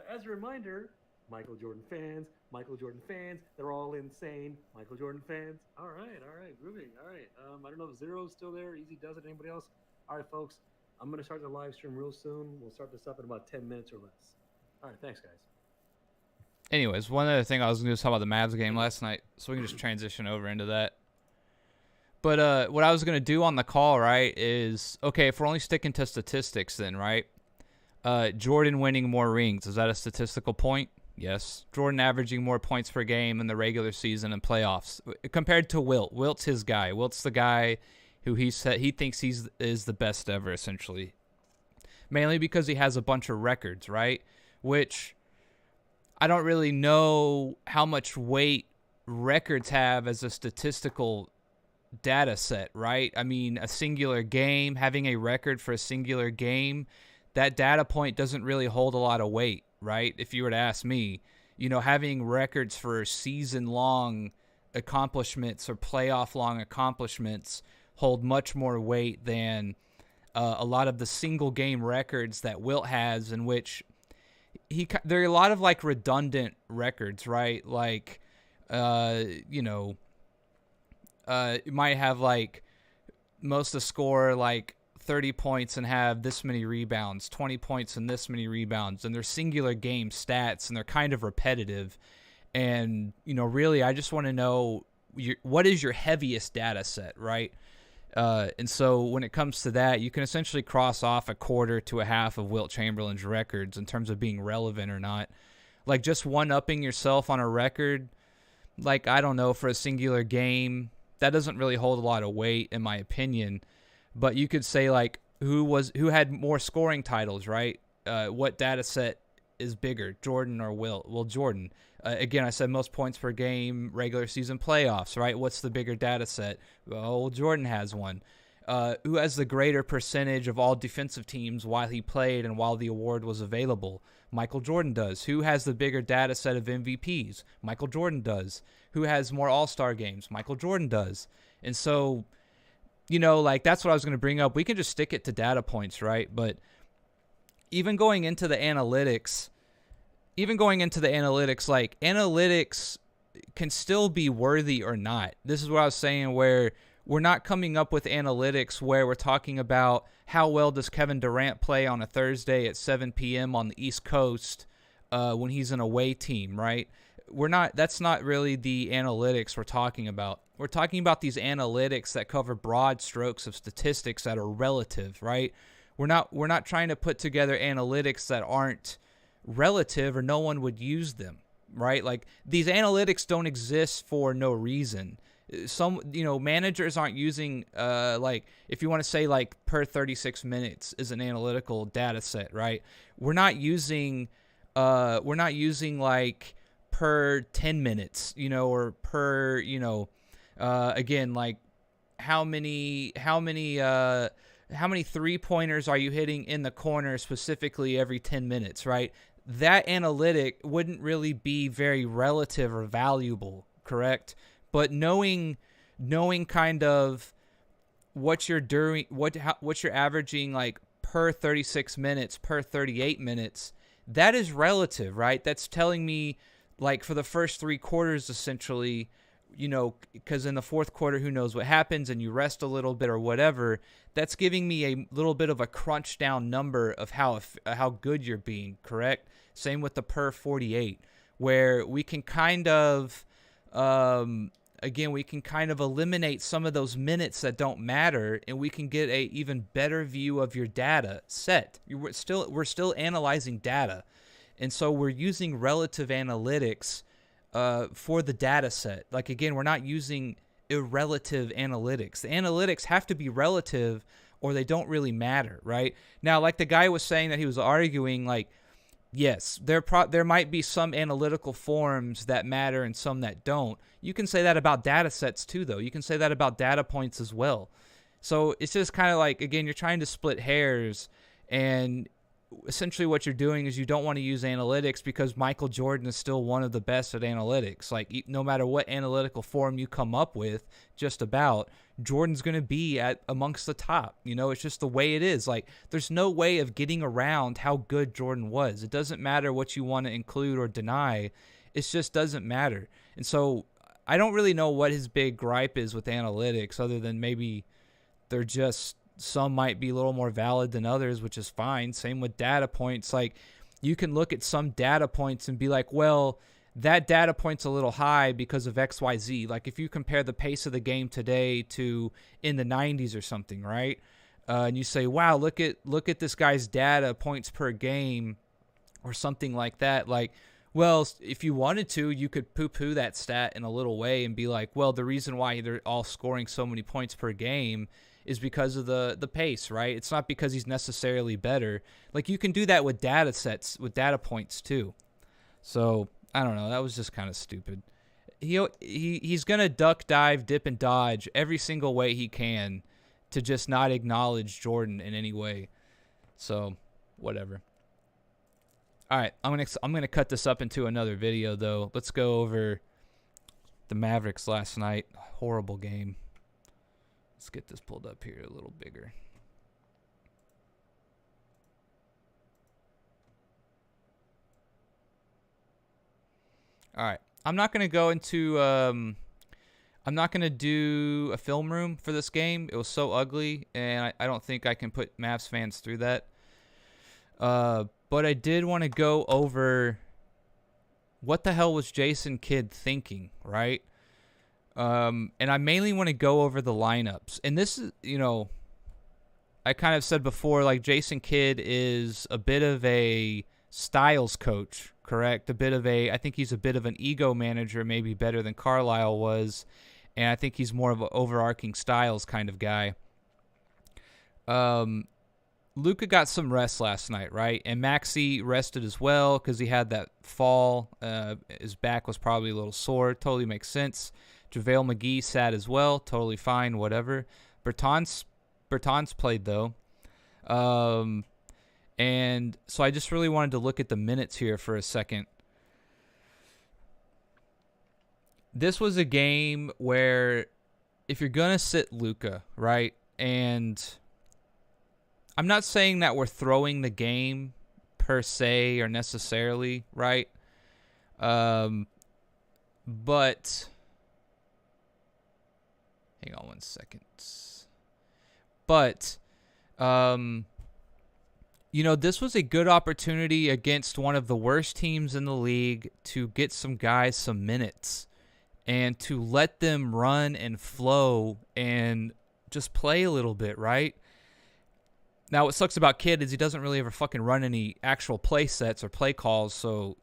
as a reminder, Michael Jordan fans, they're all insane. Michael Jordan fans. All right, groovy. All right. I don't know if Zero's still there. Easy does it. Anybody else? All right, folks. I'm gonna start the live stream real soon. We'll start this up in about 10 minutes or less. All right, thanks, guys.
Anyways, one other thing I was going to talk about the Mavs game last night, so we can just transition over into that. But what I was going to do on the call, right, is, okay, if we're only sticking to statistics then, right, Jordan winning more rings, is that a statistical point? Yes. Jordan averaging more points per game in the regular season and playoffs compared to Wilt. Wilt's his guy. Wilt's the guy who he thinks is the best ever, essentially. Mainly because he has a bunch of records, right, which... I don't really know how much weight records have as a statistical data set, right? I mean, a singular game, having a record for a singular game, that data point doesn't really hold a lot of weight, right? If you were to ask me, you know, having records for season-long accomplishments or playoff-long accomplishments hold much more weight than a lot of the single-game records that Wilt has, in which there are a lot of like redundant records, right? Like, you know, you might have like most of the score like 30 points and have this many rebounds, 20 points and this many rebounds, and they're singular game stats and they're kind of repetitive. And, you know, really, I just want to know what is your heaviest data set, right? And so when it comes to that, you can essentially cross off a quarter to a half of Wilt Chamberlain's records in terms of being relevant or not. Like, just one-upping yourself on a record, like, I don't know, for a singular game, that doesn't really hold a lot of weight, in my opinion. But you could say, like, who had more scoring titles, right? What data set is bigger, Jordan or Wilt? Well, Jordan. Again, I said most points per game, regular season playoffs, right? What's the bigger data set? Well, Jordan has one. Who has the greater percentage of all defensive teams while he played and while the award was available? Michael Jordan does. Who has the bigger data set of MVPs? Michael Jordan does. Who has more All-Star games? Michael Jordan does. And so, you know, like, that's what I was going to bring up. We can just stick it to data points, right? But even going into the analytics, like, analytics can still be worthy or not. This is what I was saying, where we're not coming up with analytics where we're talking about how well does Kevin Durant play on a Thursday at 7 p.m. on the East Coast when he's an away team, right? That's not really the analytics we're talking about. We're talking about these analytics that cover broad strokes of statistics that are relative, right? We're not trying to put together analytics that aren't relative or no one would use them, right? Like, these analytics don't exist for no reason. Some, you know, managers aren't using like, if you want to say like per 36 minutes is an analytical data set, right? We're not using like per 10 minutes, you know, or per, you know, again, like how many 3-pointers are you hitting in the corner specifically every 10 minutes, right? That analytic wouldn't really be very relative or valuable, correct? But knowing kind of what you're doing, what you're averaging like per 36 minutes, per 38 minutes, that is relative, right? That's telling me, like, for the first 3 quarters, essentially, you know, because in the fourth quarter, who knows what happens, and you rest a little bit or whatever. That's giving me a little bit of a crunch down number of how good you're being, correct? Same with the per 48, where we can kind of, we can kind of eliminate some of those minutes that don't matter, and we can get a even better view of your data set. We're still analyzing data, and so we're using relative analytics for the data set. Like, again, we're not using irrelative analytics. The analytics have to be relative or they don't really matter, right? Now, like the guy was saying that he was arguing, like, yes, there might be some analytical forms that matter and some that don't. You can say that about data sets too, though. You can say that about data points as well. So it's just kind of like, again, you're trying to split hairs, and essentially what you're doing is you don't want to use analytics because Michael Jordan is still one of the best at analytics. Like, no matter what analytical form you come up with, just about, Jordan's going to be amongst the top. You know, it's just the way it is. Like, there's no way of getting around how good Jordan was. It doesn't matter what you want to include or deny. It just doesn't matter. And so I don't really know what his big gripe is with analytics, other than maybe they're just, some might be a little more valid than others, which is fine. Same with data points. Like, you can look at some data points and be like, well, that data point's a little high because of XYZ. Like, if you compare the pace of the game today to in the 90s or something, right? And you say, wow, look at this guy's data points per game or something like that. Like, well, if you wanted to, you could poo-poo that stat in a little way and be like, well, the reason why they're all scoring so many points per game is because of the pace, right? It's not because he's necessarily better. Like, you can do that with data sets, with data points too. So, I don't know. That was just kind of stupid. He's going to duck, dive, dip, and dodge every single way he can to just not acknowledge Jordan in any way. So, whatever. All right, I'm gonna cut this up into another video, though. Let's go over the Mavericks last night. Horrible game. Let's get this pulled up here a little bigger. All right, I'm not gonna go into. I'm not gonna do a film room for this game. It was so ugly, and I don't think I can put Mavs fans through that. But I did want to go over what the hell was Jason Kidd thinking, right? And I mainly want to go over the lineups. And this is, I kind of said before, like, Jason Kidd is a bit of a styles coach, correct? I think he's a bit of an ego manager, maybe better than Carlisle was. And I think he's more of an overarching styles kind of guy. Luka got some rest last night, right? And Maxey rested as well because he had that fall. His back was probably a little sore. Totally makes sense. JaVale McGee sat as well. Totally fine, whatever. Bertans played, though. And so I just really wanted to look at the minutes here for a second. This was a game where if you're going to sit Luka, right, and I'm not saying that we're throwing the game per se or necessarily, right? But hang on one second. But this was a good opportunity against one of the worst teams in the league to get some guys some minutes and to let them run and flow and just play a little bit, right? Now, what sucks about Kidd is he doesn't really ever fucking run any actual play sets or play calls, so,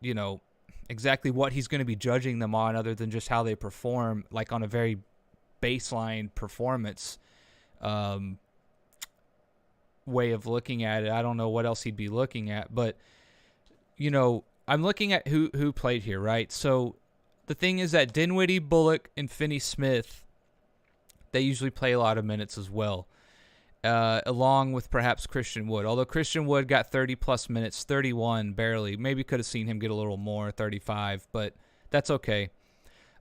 exactly what he's going to be judging them on other than just how they perform, like on a very baseline performance way of looking at it. I don't know what else he'd be looking at, but, I'm looking at who played here, right? So the thing is that Dinwiddie, Bullock, and Finney-Smith, they usually play a lot of minutes as well. Along with perhaps Christian Wood. Although Christian Wood got 30-plus minutes, 31 barely. Maybe could have seen him get a little more, 35, but that's okay.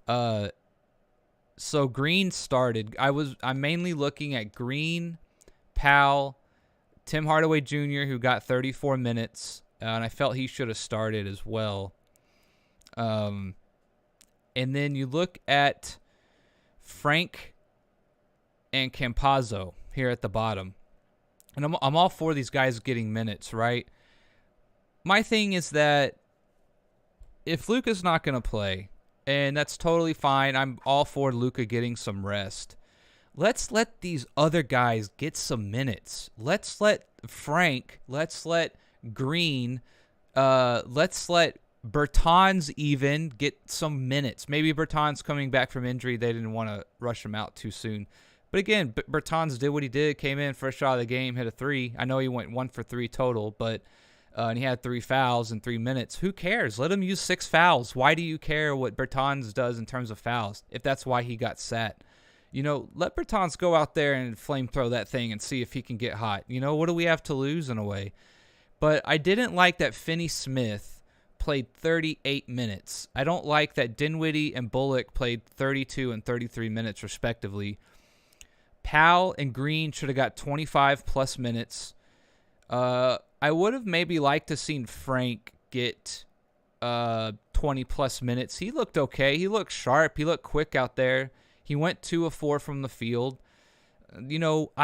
So Green started. I'm mainly looking at Green, Powell, Tim Hardaway Jr., who got 34 minutes, and I felt he should have started as well. And then you look at Frank and Campazzo here at the bottom. And I'm all for these guys getting minutes, right? My thing is that if Luka's not going to play, and that's totally fine, I'm all for Luka getting some rest. Let's let these other guys get some minutes. Let's let Frank, let's let Green, let's let Bertans even get some minutes. Maybe Bertans coming back from injury, they didn't want to rush him out too soon. But again, Bertans did what he did, came in first shot of the game, hit a 3. I know he went 1 for 3 total, but and he had 3 fouls in 3 minutes. Who cares? Let him use 6 fouls. Why do you care what Bertans does in terms of fouls if that's why he got sat? Let Bertans go out there and flame throw that thing and see if he can get hot. What do we have to lose in a way? But I didn't like that Finney-Smith played 38 minutes. I don't like that Dinwiddie and Bullock played 32 and 33 minutes respectively. Powell and Green should have got 25-plus minutes. I would have maybe liked to seen Frank get 20-plus minutes. He looked okay. He looked sharp. He looked quick out there. He went 2 of 4 from the field. I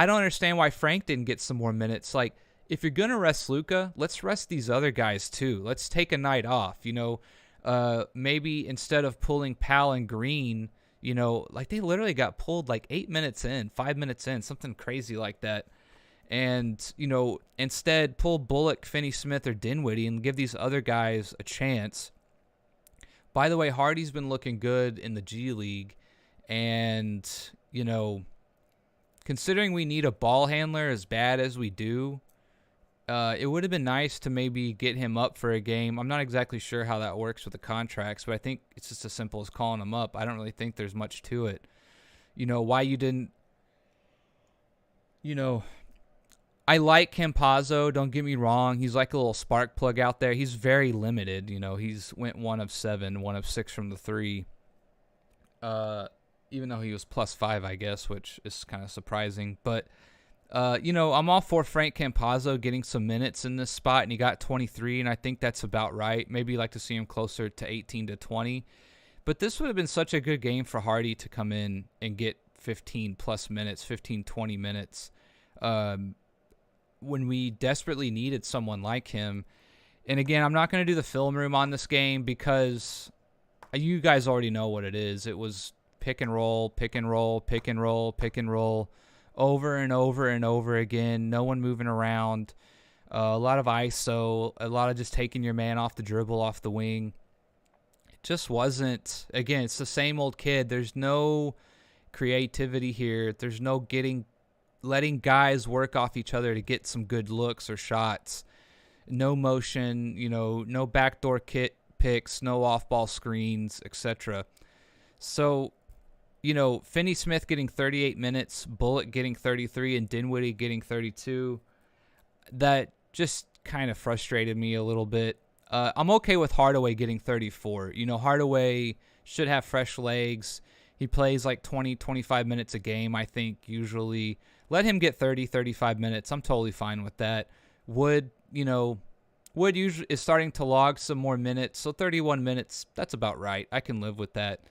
don't understand why Frank didn't get some more minutes. Like, if you're going to rest Luka, let's rest these other guys too. Let's take a night off. Maybe instead of pulling Powell and Green, like they literally got pulled like 8 minutes in, 5 minutes in, something crazy like that. And, instead pull Bullock, Finney-Smith, or Dinwiddie and give these other guys a chance. By the way, Hardy's been looking good in the G League. And, considering we need a ball handler as bad as we do, it would have been nice to maybe get him up for a game. I'm not exactly sure how that works with the contracts, but I think it's just as simple as calling him up. I don't really think there's much to it. Why you didn't, I like Campazzo, don't get me wrong. He's like a little spark plug out there. He's very limited. He's went 1 of 7, 1 of 6 from the 3. Even though he was +5, I guess, which is kind of surprising. But, I'm all for Frank Campazzo getting some minutes in this spot, and he got 23, and I think that's about right. Maybe you'd like to see him closer to 18 to 20. But this would have been such a good game for Hardy to come in and get 15-plus minutes, 15, 20 minutes, when we desperately needed someone like him. And again, I'm not going to do the film room on this game because you guys already know what it is. It was pick and roll, pick and roll, pick and roll, pick and roll, over and over and over again. No one moving around. A lot of ISO, a lot of just taking your man off the dribble, off the wing. It just wasn't, again, it's the same old kid. There's no creativity here. There's no letting guys work off each other to get some good looks or shots. No motion, no backdoor picks, no off-ball screens, etc. So, Finney Smith getting 38 minutes, Bullock getting 33, and Dinwiddie getting 32. That just kind of frustrated me a little bit. I'm okay with Hardaway getting 34. Hardaway should have fresh legs. He plays like 20, 25 minutes a game, I think, usually. Let him get 30, 35 minutes. I'm totally fine with that. Wood usually is starting to log some more minutes, so 31 minutes, that's about right. I can live with that.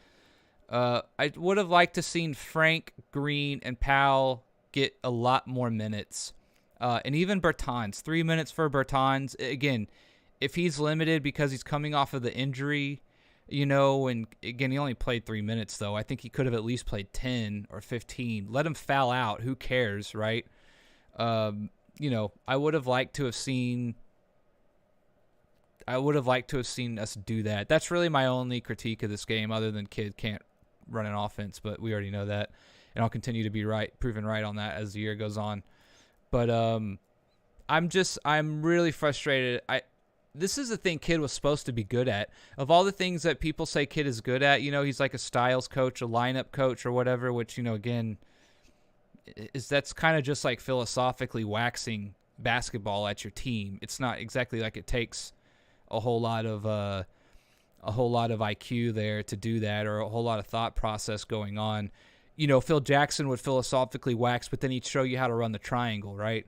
I would have liked to seen Frank, Green, and Powell get a lot more minutes. And even Bertans, 3 minutes for Bertans. Again, if he's limited because he's coming off of the injury, and again, he only played 3 minutes, though. I think he could have at least played 10 or 15. Let him foul out. Who cares, right? I would have liked to have seen us do that. That's really my only critique of this game, other than Kid can't run an offense, but we already know that. And I'll continue to be proven right on that as the year goes on. But I'm really frustrated. This is the thing Kid was supposed to be good at. Of all the things that people say Kid is good at, he's like a styles coach, a lineup coach, or whatever, which, again, that's kind of just like philosophically waxing basketball at your team. It's not exactly like it takes a whole lot of IQ there to do that, or a whole lot of thought process going on. Phil Jackson would philosophically wax, but then he'd show you how to run the triangle, right?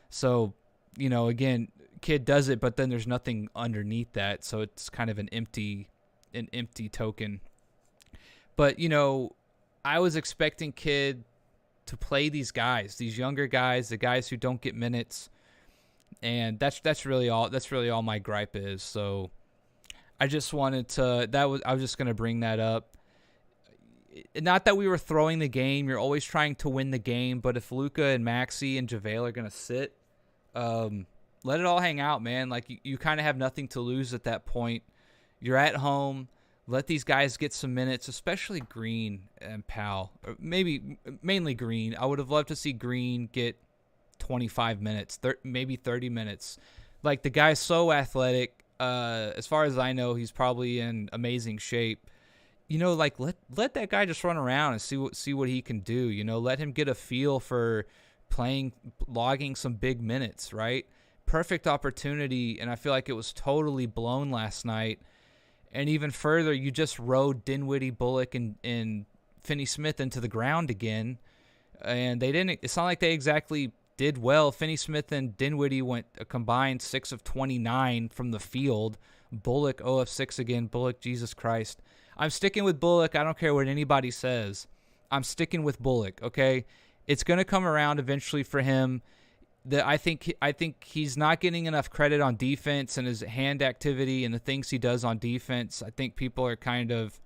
So, again, Kid does it, but then there's nothing underneath that, so it's kind of an empty token. But I was expecting Kid to play these guys, these younger guys, the guys who don't get minutes, and that's really all my gripe is. So I just wanted to I was just gonna bring that up. Not that we were throwing the game. You're always trying to win the game, but if Luka and Maxey and JaVale are gonna sit, let it all hang out, man. Like, you kind of have nothing to lose at that point. You're at home. Let these guys get some minutes, especially Green and Powell. Or maybe mainly Green. I would have loved to see Green get 25 minutes, maybe 30 minutes. Like, the guy's so athletic. As far as I know, he's probably in amazing shape. Like, let that guy just run around and see what he can do. Let him get a feel for logging some big minutes, right? Perfect opportunity, and I feel like it was totally blown last night. And even further, you just rode Dinwiddie, Bullock, and Finney Smith into the ground again. And it's not like they exactly did well. Finney Smith and Dinwiddie went a combined 6 of 29 from the field. Bullock 0 of 6 again. Bullock, Jesus Christ. I'm sticking with Bullock. I don't care what anybody says. I'm sticking with Bullock, okay? It's going to come around eventually for him. I think he's not getting enough credit on defense and his hand activity and the things he does on defense. I think people are kind of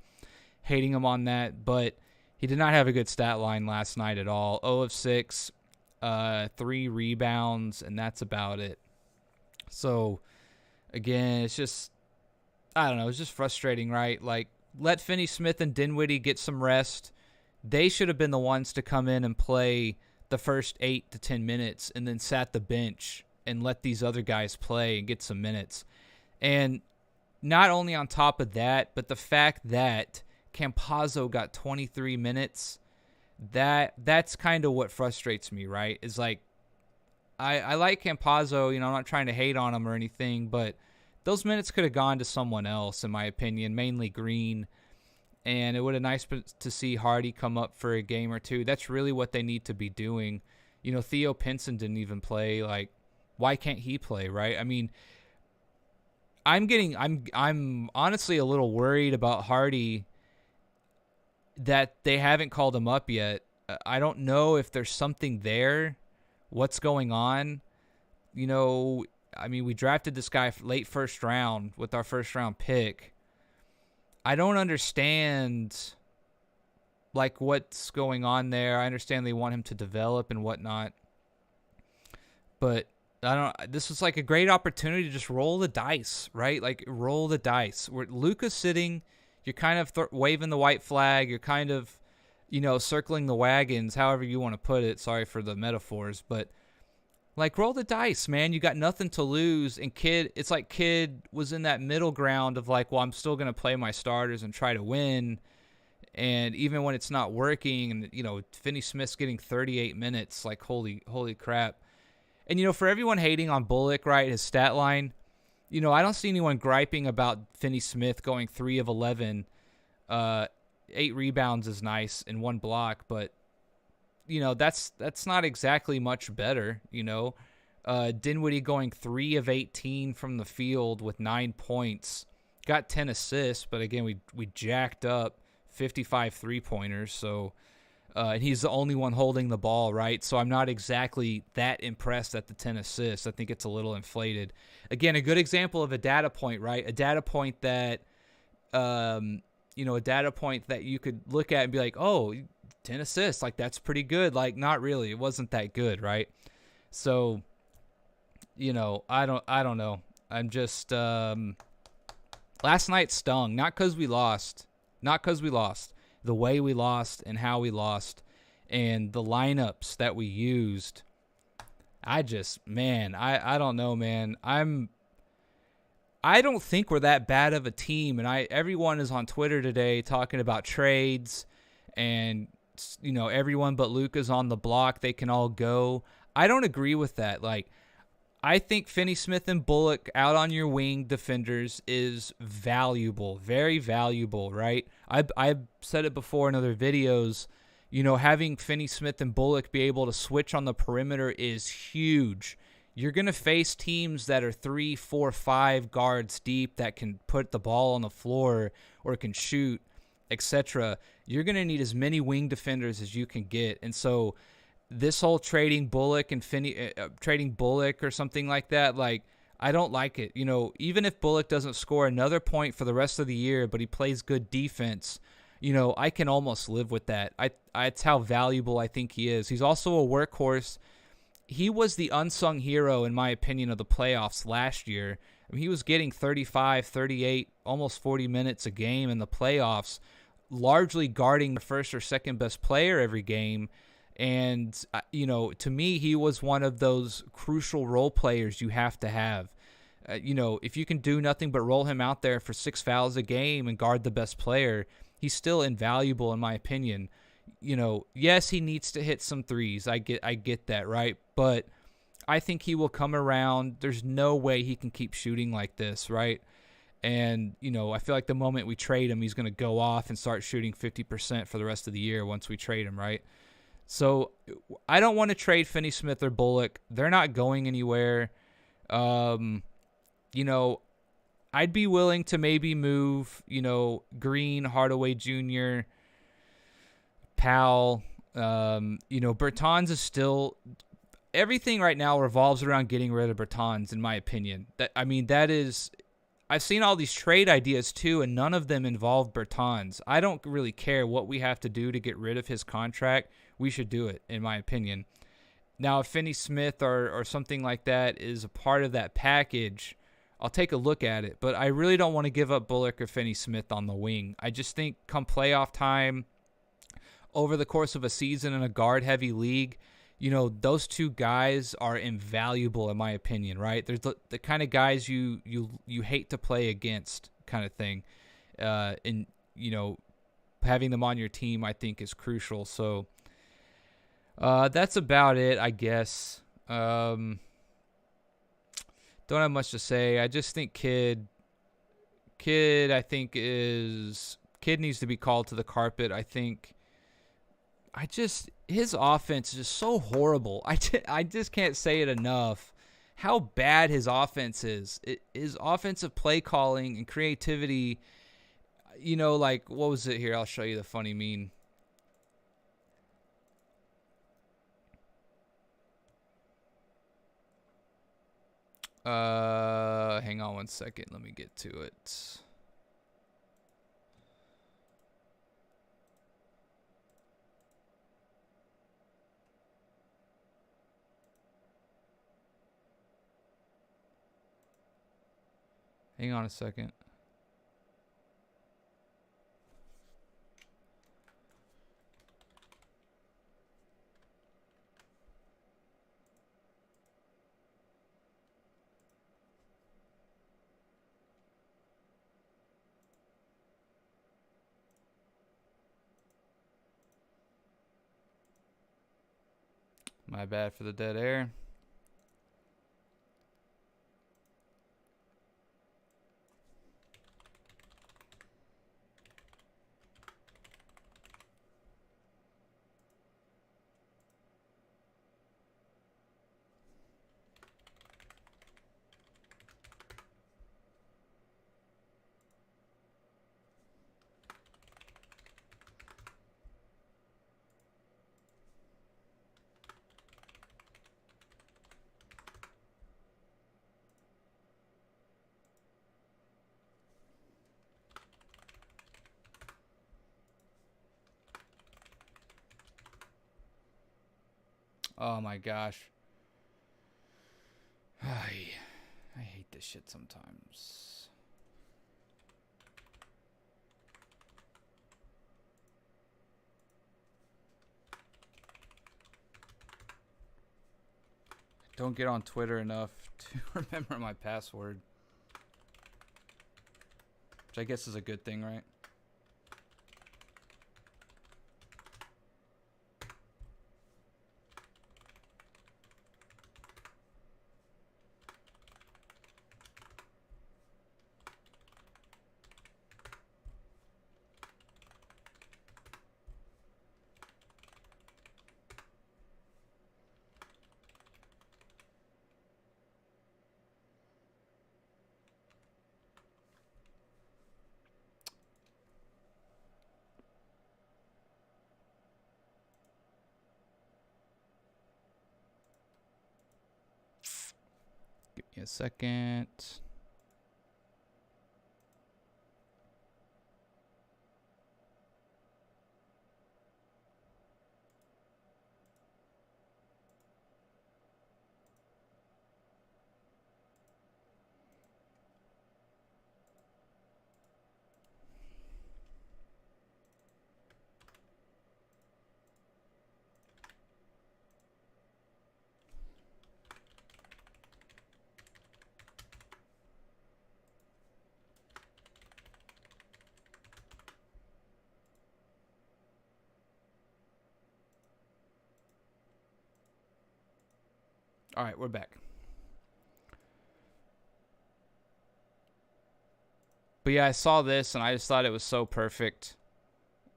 hating him on that, but he did not have a good stat line last night at all. 0 of 6, 3 rebounds, and that's about it. So, again, it's just, I don't know, it's just frustrating, right? Like, let Finney Smith and Dinwiddie get some rest. They should have been the ones to come in and play the first 8 to 10 minutes and then sat the bench and let these other guys play and get some minutes. And not only on top of that, but the fact that Campazzo got 23 minutes, that's kind of what frustrates me, right? Is like, I like Campazzo, I'm not trying to hate on him or anything, but those minutes could have gone to someone else, in my opinion, mainly Green. And it would have been nice to see Hardy come up for a game or two. That's really what they need to be doing. Theo Pinson didn't even play. Like, why can't he play, right? I mean, I'm honestly a little worried about Hardy that they haven't called him up yet. I don't know if there's something there. What's going on? I mean, we drafted this guy late first round with our first round pick. I don't understand, like, what's going on there. I understand they want him to develop and whatnot, but this was like a great opportunity to just roll the dice, right? Like, roll the dice. Where Luka's sitting, you're kind of waving the white flag. You're kind of, circling the wagons, however you want to put it. Sorry for the metaphors, but like, roll the dice, man. You got nothing to lose. And it's like Kid was in that middle ground of like, well, I'm still going to play my starters and try to win. And even when it's not working, and, Finney Smith's getting 38 minutes, like, holy crap. And, for everyone hating on Bullock, right, his stat line, I don't see anyone griping about Finney Smith going 3 of 11. 8 rebounds is nice and 1 block, but that's not exactly much better. Dinwiddie going 3 of 18 from the field with 9 points, got 10 assists, but again, we jacked up 55 3-pointers. So, and he's the only one holding the ball, right? So I'm not exactly that impressed at the 10 assists. I think it's a little inflated. Again, a good example of a data point, right? A data point that, a data point that you could look at and be like, oh, 10 assists, like, that's pretty good. Like, not really. It wasn't that good, right? So, I don't know. I'm just last night stung, not because we lost. The way we lost and how we lost and the lineups that we used. I don't know, man. I don't think we're that bad of a team, and everyone is on Twitter today talking about trades, and everyone but Luka's on the block. They can all go. I don't agree with that. Like, I think Finney Smith and Bullock out on your wing defenders is valuable, very valuable, right? I've said it before in other videos. Having Finney Smith and Bullock be able to switch on the perimeter is huge. You're going to face teams that are 3, 4, 5 guards deep that can put the ball on the floor or can shoot, etc. You're going to need as many wing defenders as you can get. And so this whole trading Bullock and trading Bullock or something like that, like, I don't like it. Even if Bullock doesn't score another point for the rest of the year, but he plays good defense, I can almost live with that. It's how valuable I think he is. He's also a workhorse. He was the unsung hero, in my opinion, of the playoffs last year. I mean, he was getting 35, 38, almost 40 minutes a game in the playoffs, largely guarding the first or second best player every game. And, to me, he was one of those crucial role players you have to have. If you can do nothing but roll him out there for 6 fouls a game and guard the best player, he's still invaluable, in my opinion. Yes, he needs to hit some threes. I get that, right? But I think he will come around. There's no way he can keep shooting like this, right? And, I feel like the moment we trade him, he's going to go off and start shooting 50% for the rest of the year once we trade him, right? So I don't want to trade Finney Smith or Bullock. They're not going anywhere. I'd be willing to maybe move, Green, Hardaway Jr., Powell. Bertans is still... Everything right now revolves around getting rid of Bertans, in my opinion. That is... I've seen all these trade ideas too, and none of them involve Bertans. I don't really care what we have to do to get rid of his contract. We should do it, in my opinion. Now, if Finney Smith or something like that is a part of that package, I'll take a look at it. But I really don't want to give up Bullock or Finney Smith on the wing. I just think come playoff time, over the course of a season in a guard-heavy league, those two guys are invaluable in my opinion, right? There's the kind of guys you hate to play against kind of thing. And, having them on your team, I think, is crucial. So that's about it, I guess. Don't have much to say. I just think Kid needs to be called to the carpet. I think his offense is just so horrible. I just can't say it enough how bad his offense is. His offensive play calling and creativity, like, what was it here? I'll show you the funny meme. Hang on one second. Let me get to it. Hang on a second. My bad for the dead air. Oh my gosh. I hate this shit sometimes. Don't get on Twitter enough to remember my password. Which I guess is a good thing, right? Give me a second. All right, we're back. But yeah, I saw this and I just thought it was so perfect.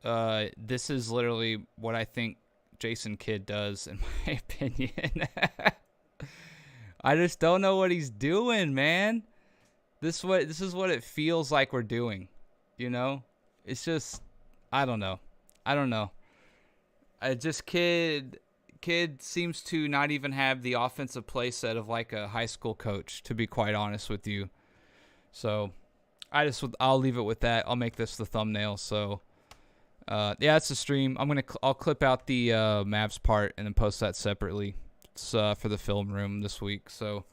This is literally what I think Jason Kidd does, in my opinion. I just don't know what he's doing, man. This is what it feels like we're doing. It's just, I don't know. Kid seems to not even have the offensive play set of like a high school coach, to be quite honest with you. So I'll leave it with that. I'll make this the thumbnail. So yeah, it's a stream. I'll clip out the Mavs part and then post that separately. It's for the film room this week. So